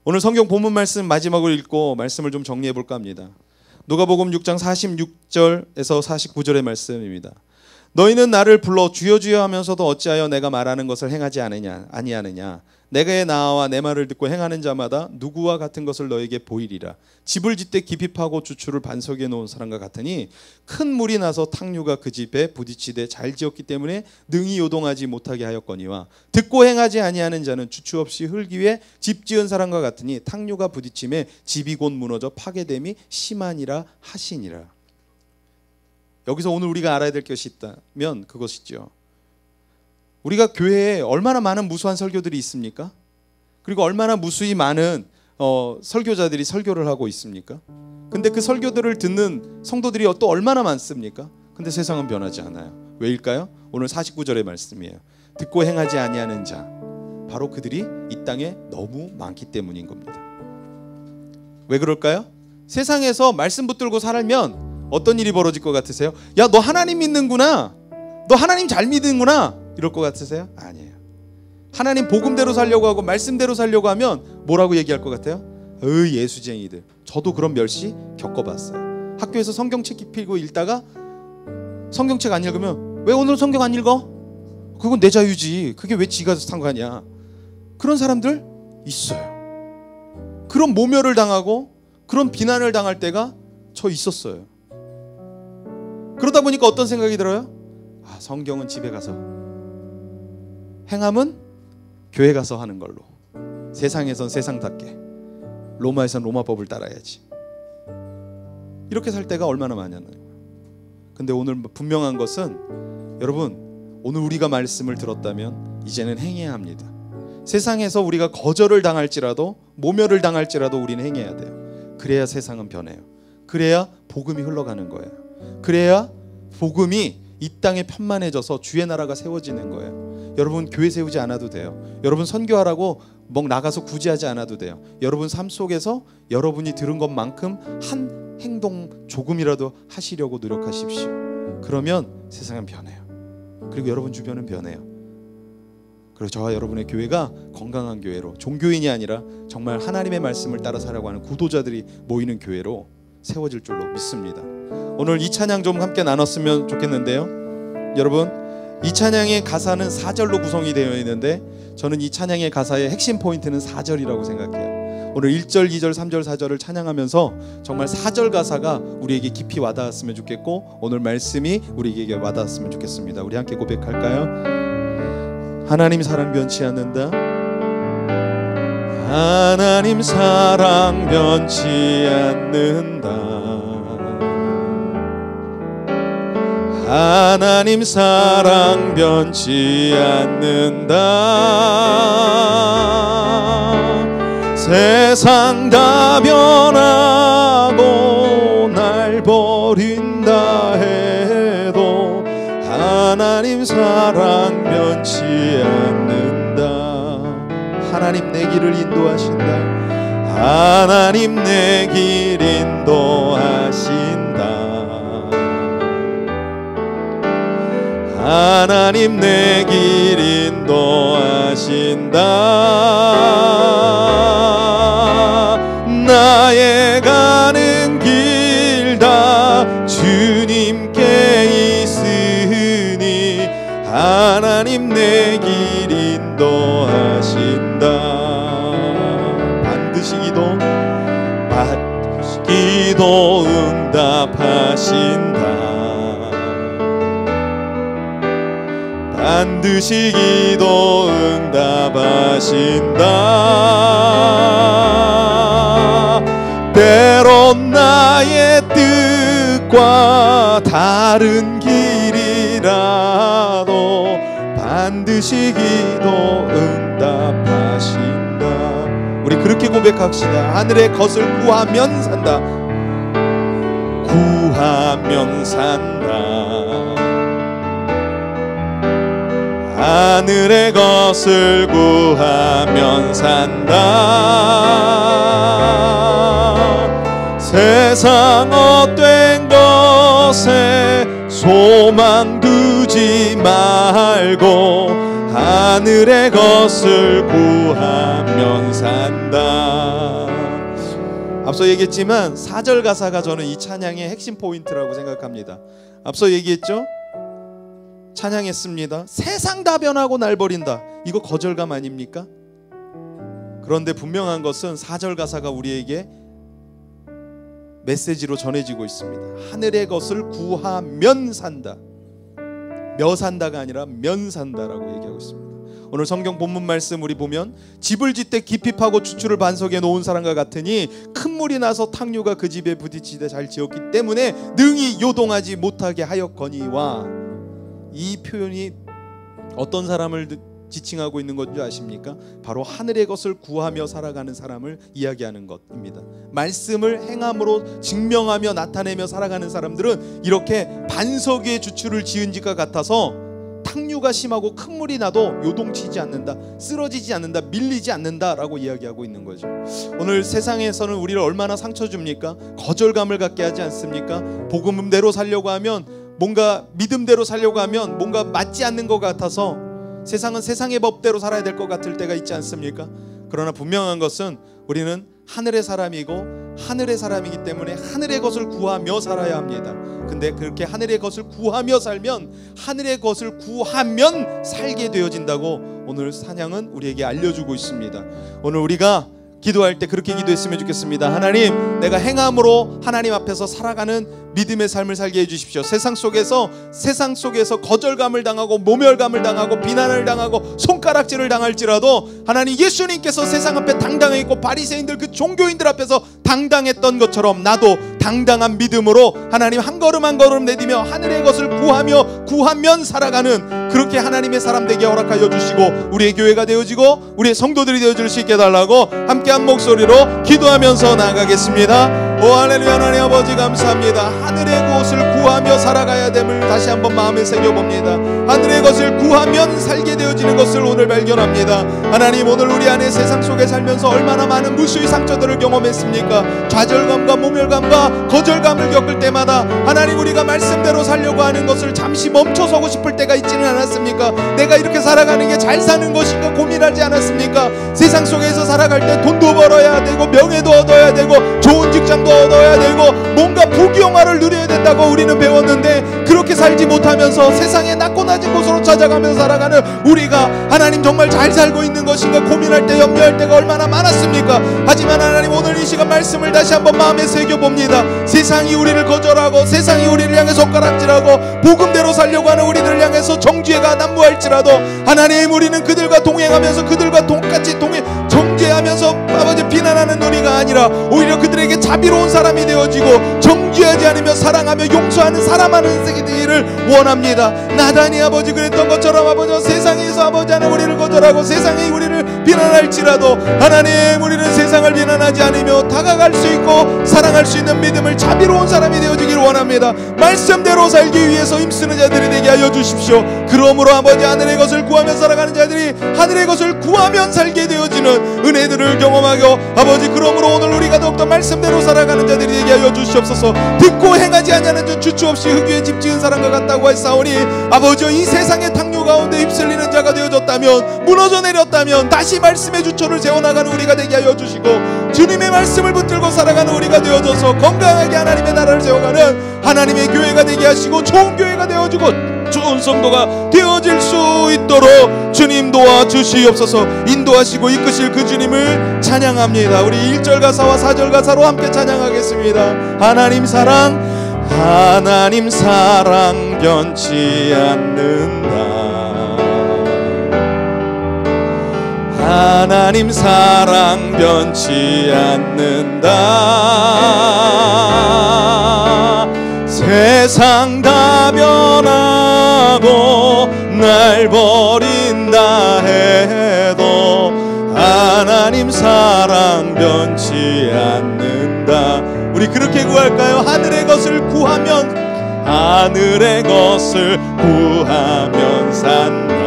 오늘 성경 본문 말씀 마지막으로 읽고 말씀을 좀 정리해 볼까 합니다. 누가복음 6장 46절에서 49절의 말씀입니다. 너희는 나를 불러 주여 주여 하면서도 어찌하여 내가 말하는 것을 행하지 아니하느냐. 내가 나와 내 말을 듣고 행하는 자마다 누구와 같은 것을 너에게 보이리라. 집을 짓되 깊이 파고 주추를 반석에 놓은 사람과 같으니 큰 물이 나서 탕류가 그 집에 부딪히되 잘 지었기 때문에 능히 요동하지 못하게 하였거니와 듣고 행하지 아니하는 자는 주추 없이 흙 위에 집 지은 사람과 같으니 탕류가 부딪힘에 집이 곧 무너져 파괴됨이 심하니라 하시니라. 여기서 오늘 우리가 알아야 될 것이 있다면 그것이죠. 우리가 교회에 얼마나 많은 무수한 설교들이 있습니까? 그리고 얼마나 무수히 많은 설교자들이 설교를 하고 있습니까? 근데 그 설교들을 듣는 성도들이 또 얼마나 많습니까? 근데 세상은 변하지 않아요. 왜일까요? 오늘 49절의 말씀이에요. 듣고 행하지 아니하는 자, 바로 그들이 이 땅에 너무 많기 때문인 겁니다. 왜 그럴까요? 세상에서 말씀 붙들고 살면 어떤 일이 벌어질 것 같으세요? 야, 너 하나님 믿는구나, 너 하나님 잘 믿는구나, 이럴 것 같으세요? 아니에요. 하나님 복음대로 살려고 하고 말씀대로 살려고 하면 뭐라고 얘기할 것 같아요? 예수쟁이들. 저도 그런 멸시 겪어봤어요. 학교에서 성경책 펴고 읽다가 성경책 안 읽으면 왜 오늘 성경 안 읽어? 그건 내 자유지. 그게 왜 지가 상관이야? 그런 사람들 있어요. 그런 모멸을 당하고 그런 비난을 당할 때가 저 있었어요. 그러다 보니까 어떤 생각이 들어요? 성경은 집에 가서, 행함은 교회 가서 하는 걸로, 세상에선 세상답게, 로마에선 로마법을 따라야지. 이렇게 살 때가 얼마나 많냐는 거예요. 근데 오늘 분명한 것은 여러분, 오늘 우리가 말씀을 들었다면 이제는 행해야 합니다. 세상에서 우리가 거절을 당할지라도 모멸을 당할지라도 우리는 행해야 돼요. 그래야 세상은 변해요. 그래야 복음이 흘러가는 거예요. 그래야 복음이 이 땅에 편만해져서 주의 나라가 세워지는 거예요. 여러분 교회 세우지 않아도 돼요. 여러분 선교하라고 나가서 굳이 하지 않아도 돼요. 여러분 삶 속에서 여러분이 들은 것만큼 한 행동 조금이라도 하시려고 노력하십시오. 그러면 세상은 변해요. 그리고 여러분 주변은 변해요. 그리고 저와 여러분의 교회가 건강한 교회로, 종교인이 아니라 정말 하나님의 말씀을 따라 살아가고 하는 구도자들이 모이는 교회로 세워질 줄로 믿습니다. 오늘 이 찬양 좀 함께 나눴으면 좋겠는데요. 여러분, 이 찬양의 가사는 4절로 구성이 되어 있는데 저는 이 찬양의 가사의 핵심 포인트는 4절이라고 생각해요. 오늘 1절, 2절, 3절, 4절을 찬양하면서 정말 4절 가사가 우리에게 깊이 와닿았으면 좋겠고 오늘 말씀이 우리에게 와닿았으면 좋겠습니다. 우리 함께 고백할까요? 하나님 사랑 변치 않는다. 하나님 사랑 변치 않는다. 하나님 사랑 변치 않는다. 세상 다 변하고 날 버린다 해도 하나님 사랑 변치 않는다. 하나님 내 길을 인도하신다. 하나님 내 길 인도하신다. 하나님 내 길 인도하신다. 나의 가는 길 다 주님께 있으니 하나님 내 길 인도하신다. 반드시 기도 응답하신다. 반드시 기도 응답하신다. 때론 나의 뜻과 다른 길이라도 반드시 기도 응답하신다. 우리 그렇게 고백합시다. 하늘의 것을 구하면 산다. 구하면 산다. 하늘의 것을 구하면 산다. 세상 헛된 것에 소망 두지 말고 하늘의 것을 구하면 산다. 앞서 얘기했지만 4절 가사가 저는 이 찬양의 핵심 포인트라고 생각합니다. 앞서 얘기했죠? 찬양했습니다. 세상 다 변하고 날 버린다. 이거 거절감 아닙니까? 그런데 분명한 것은 4절 가사가 우리에게 메시지로 전해지고 있습니다. 하늘의 것을 구하면 산다. 며 산다가 아니라 면 산다라고 얘기하고 있습니다. 오늘 성경 본문 말씀 우리 보면 집을 짓되 깊이 파고 주추를 반석에 놓은 사람과 같으니 큰 물이 나서 탕류가 그 집에 부딪히되 잘 지었기 때문에 능히 요동하지 못하게 하였거니와, 이 표현이 어떤 사람을 지칭하고 있는 건지 아십니까? 바로 하늘의 것을 구하며 살아가는 사람을 이야기하는 것입니다. 말씀을 행함으로 증명하며 나타내며 살아가는 사람들은 이렇게 반석 위에 주추를 지은 집과 같아서 탕류가 심하고 큰 물이 나도 요동치지 않는다, 쓰러지지 않는다, 밀리지 않는다라고 이야기하고 있는 거죠. 오늘 세상에서는 우리를 얼마나 상처 줍니까? 거절감을 갖게 하지 않습니까? 복음대로 살려고 하면, 뭔가 믿음대로 살려고 하면 뭔가 맞지 않는 것 같아서 세상은 세상의 법대로 살아야 될 것 같을 때가 있지 않습니까? 그러나 분명한 것은 우리는 하늘의 사람이고 하늘의 사람이기 때문에 하늘의 것을 구하며 살아야 합니다. 근데 그렇게 하늘의 것을 구하며 살면, 하늘의 것을 구하면 살게 되어진다고 오늘 찬양은 우리에게 알려주고 있습니다. 오늘 우리가 기도할 때 그렇게 기도했으면 좋겠습니다. 하나님, 내가 행함으로 하나님 앞에서 살아가는 믿음의 삶을 살게 해주십시오. 세상 속에서 거절감을 당하고 모멸감을 당하고 비난을 당하고 손가락질을 당할지라도 하나님, 예수님께서 세상 앞에 당당해 있고 바리새인들 그 종교인들 앞에서 당당했던 것처럼 나도 당당한 믿음으로 하나님 한 걸음 한 걸음 내디며 하늘의 것을 구하면 살아가는 그렇게 하나님의 사람 되게 허락하여 주시고 우리의 교회가 되어지고 우리의 성도들이 되어줄 수 있게 해달라고 함께 한 목소리로 기도하면서 나아가겠습니다. 오 할렐루야. 하나님 아버지 감사합니다. 하늘의 것을 구하며 살아가야 됨을 다시 한번 마음에 새겨봅니다. 하늘의 것을 구하면 살게 되어지는 것을 오늘 발견합니다. 하나님, 오늘 우리 안에 세상 속에 살면서 얼마나 많은 무수의 상처들을 경험했습니까? 좌절감과 모멸감과 거절감을 겪을 때마다 하나님, 우리가 말씀대로 살려고 하는 것을 잠시 멈춰서고 싶을 때가 있지는 않았습니까? 내가 이렇게 살아가는 게 잘 사는 것인가 고민하지 않았습니까? 세상 속에서 살아갈 때 돈도 벌어야 되고 명예도 얻어야 되고 좋은 직장도 얻어야 되고 뭔가 부귀영화를 누려야 된다고 우리는 배웠는데, 그렇게 살지 못하면서 세상의 낮고 낮은 곳으로 찾아가면서 살아가는 우리가 하나님 정말 잘 살고 있는 것인가 고민할 때, 염려할 때가 얼마나 많았습니까? 하지만 하나님, 오늘 이 시간 말씀을 다시 한번 마음에 새겨봅니다. 세상이 우리를 거절하고 세상이 우리를 향해 손가락질하고 복음대로 살려고 하는 우리들을 향해서 정죄가 난무할지라도 하나님, 우리는 그들과 동행하면서 그들과 똑같이 정죄하면서 아버지 비난하는 우리가 아니라 오히려 그들에게 자비로운 사람이 되어지고 정죄하지 않으며 사랑하며 용서하는 사람하는 세계를 원합니다. 나단이 아버지 그랬던 것처럼 아버지 세상에서 아버지 하는 우리를 거절하고 세상이 우리를 비난할지라도 하나님, 우리는 세상을 비난하지 않으며 다가갈 수 있고 사랑할 수 있는 믿음을 자비로운 사람이 되어지기를 원합니다. 말씀대로 살기 위해서 힘쓰는 자들이 되게 하여 주십시오. 그러므로 아버지, 하늘의 것을 구하며 살아가는 자들이 하늘의 것을 구하면 살게 되어지는 은혜들을 경험하고 아버지, 그러므로 오늘 우리가 더욱더 말씀대로 살아가는 자들이 되게 하여 주시옵소서. 듣고 행하지 않냐는 주추 없이 흙 위에 집 지은 사람과 같다고 했사오니 아버지, 이 세상의 탕류 가운데 휩쓸리는 자가 되어졌다면, 무너져 내렸다면 다시 말씀의 주처를 세워나가는 우리가 되게 하여 주시고 주님의 말씀을 붙들고 살아가는 우리가 되어져서 건강하게 하나님의 나라를 세워가는 하나님의 교회가 되게 하시고 좋은 교회가 되어주고 좋은 성도가 되어질 수 있도록 주님 도와주시옵소서. 인도하시고 이끄실 그 주님을 찬양합니다. 우리 1절 가사와 4절 가사로 함께 찬양하겠습니다. 하나님 사랑 변치 않는다. 하나님 사랑 변치 않는다. 세상 다 변하고 날 버린다 해도 하나님 사랑 변치 않는다. 우리 그렇게 구할까요? 하늘의 것을 구하면 산다.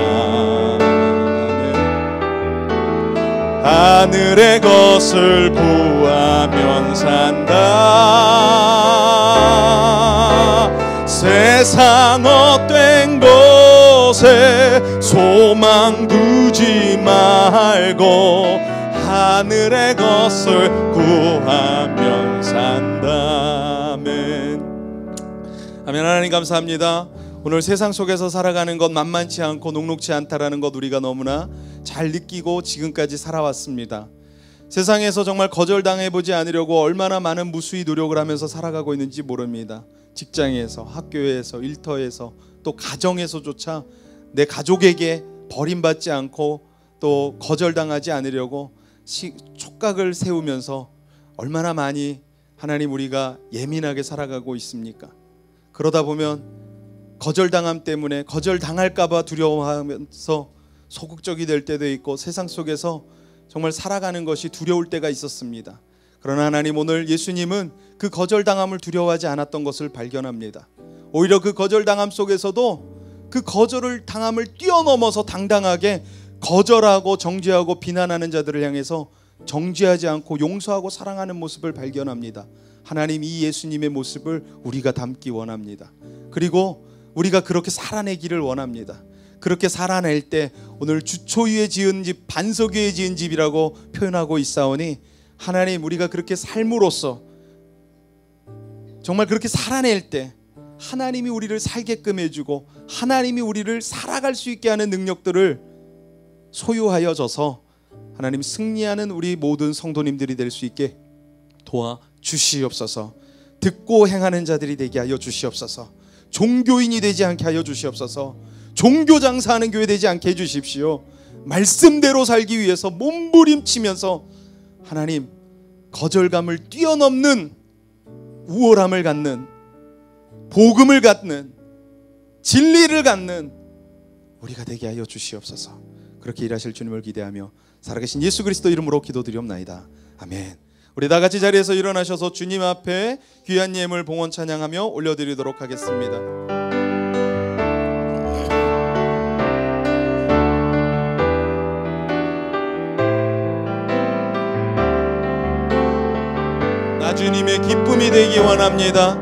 하늘의 것을 구하면 산다. 세상 헛된 곳에 소망 두지 말고 하늘의 것을 구하면 산다. 아멘. 아멘. 하나님 감사합니다. 오늘 세상 속에서 살아가는 것 만만치 않고 녹록지 않다라는 것 우리가 너무나 잘 느끼고 지금까지 살아왔습니다. 세상에서 정말 거절당해보지 않으려고 얼마나 많은 무수히 노력을 하면서 살아가고 있는지 모릅니다. 직장에서, 학교에서, 일터에서, 또 가정에서조차 내 가족에게 버림받지 않고 또 거절당하지 않으려고 촉각을 세우면서 얼마나 많이 하나님 우리가 예민하게 살아가고 있습니까? 그러다 보면 거절당함 때문에 거절당할까봐 두려워하면서 소극적이 될 때도 있고 세상 속에서 정말 살아가는 것이 두려울 때가 있었습니다. 그러나 하나님 오늘 예수님은 그 거절당함을 두려워하지 않았던 것을 발견합니다. 오히려 그 거절당함 속에서도 그 거절을 당함을 뛰어넘어서 당당하게 거절하고 정죄하고 비난하는 자들을 향해서 정죄하지 않고 용서하고 사랑하는 모습을 발견합니다. 하나님 이 예수님의 모습을 우리가 담기 원합니다. 그리고 우리가 그렇게 살아내기를 원합니다. 그렇게 살아낼 때 오늘 주초 위에 지은 집 반석 위에 지은 집이라고 표현하고 있사오니 하나님 우리가 그렇게 삶으로써 정말 그렇게 살아낼 때 하나님이 우리를 살게끔 해주고 하나님이 우리를 살아갈 수 있게 하는 능력들을 소유하여 줘서 하나님 승리하는 우리 모든 성도님들이 될 수 있게 도와주시옵소서. 듣고 행하는 자들이 되게 하여 주시옵소서. 종교인이 되지 않게 하여 주시옵소서. 종교 장사하는 교회 되지 않게 해주십시오. 말씀대로 살기 위해서 몸부림치면서 하나님 거절감을 뛰어넘는 우월함을 갖는 복음을 갖는 진리를 갖는 우리가 되게 하여 주시옵소서. 그렇게 일하실 주님을 기대하며 살아계신 예수 그리스도 이름으로 기도드리옵나이다. 아멘. 우리 다 같이 자리에서 일어나셔서 주님 앞에 귀한 예물 봉헌 찬양하며 올려드리도록 하겠습니다. 나 주님의 기쁨이 되기 원합니다.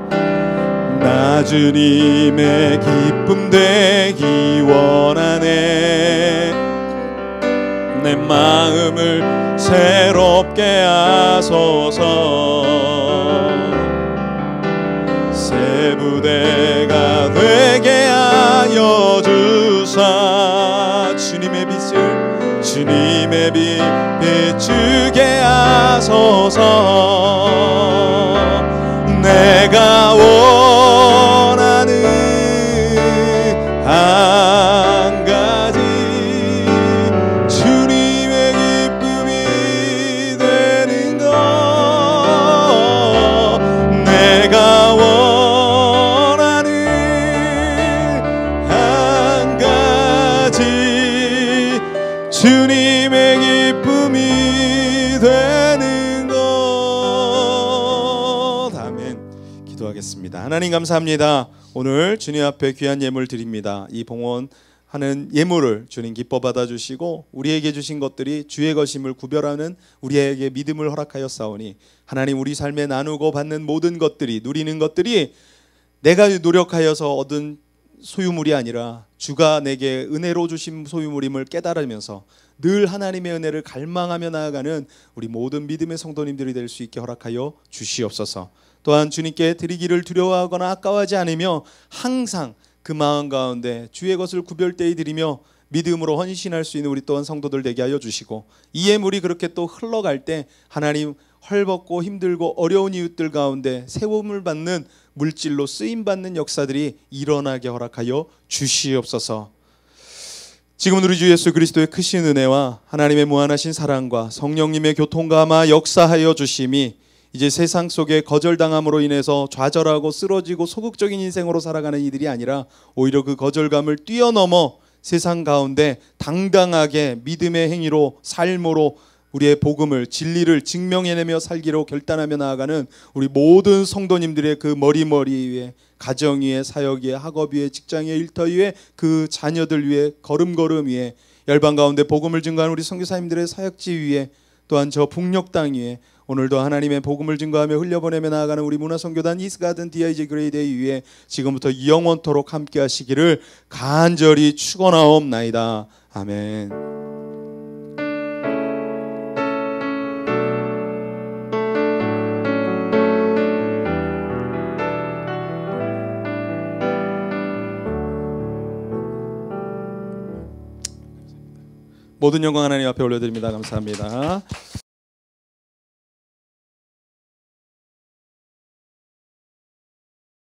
나 주님의 기쁨 되기 원하네. 내 마음을 새롭게 하소서. 새 부대가 되게 하여 주사. 주님의 빛 비추게 하소서. 내가 원하는 한 가지 주님의 기쁨이 되는 것. 내가 원하는 한 가지 주님의 기쁨이 되는 것. 아멘. 기도하겠습니다. 하나님 감사합니다. 오늘 주님 앞에 귀한 예물 드립니다. 이 봉헌하는 예물을 주님 기뻐 받아주시고 우리에게 주신 것들이 주의 것임을 구별하는 우리에게 믿음을 허락하여 싸우니 하나님 우리 삶에 나누고 받는 모든 것들이 누리는 것들이 내가 노력하여서 얻은 소유물이 아니라 주가 내게 은혜로 주신 소유물임을 깨달으면서 늘 하나님의 은혜를 갈망하며 나아가는 우리 모든 믿음의 성도님들이 될 수 있게 허락하여 주시옵소서. 또한 주님께 드리기를 두려워하거나 아까워하지 않으며 항상 그 마음 가운데 주의 것을 구별되이 드리며 믿음으로 헌신할 수 있는 우리 또한 성도들 되게 하여 주시고 이 예물이 그렇게 또 흘러갈 때 하나님 헐벗고 힘들고 어려운 이웃들 가운데 세움을 받는 물질로 쓰임받는 역사들이 일어나게 허락하여 주시옵소서. 지금 우리 주 예수 그리스도의 크신 은혜와 하나님의 무한하신 사랑과 성령님의 교통감화 역사하여 주심이 이제 세상 속에 거절당함으로 인해서 좌절하고 쓰러지고 소극적인 인생으로 살아가는 이들이 아니라 오히려 그 거절감을 뛰어넘어 세상 가운데 당당하게 믿음의 행위로 삶으로 우리의 복음을 진리를 증명해내며 살기로 결단하며 나아가는 우리 모든 성도님들의 그 머리 위에 가정 위에 사역 위에 학업 위에 직장 위에 일터 위에 그 자녀들 위에 걸음걸음 위에 열방 가운데 복음을 증거하는 우리 선교사님들의 사역지 위에 또한 저 북녘 땅 위에 오늘도 하나님의 복음을 증거하며 흘려보내며 나아가는 우리 문화선교단 이스가든 DIG 그레이데이 위에 지금부터 영원토록 함께 하시기를 간절히 축원하옵나이다. 아멘. 모든 영광 하나님 앞에 올려드립니다. 감사합니다.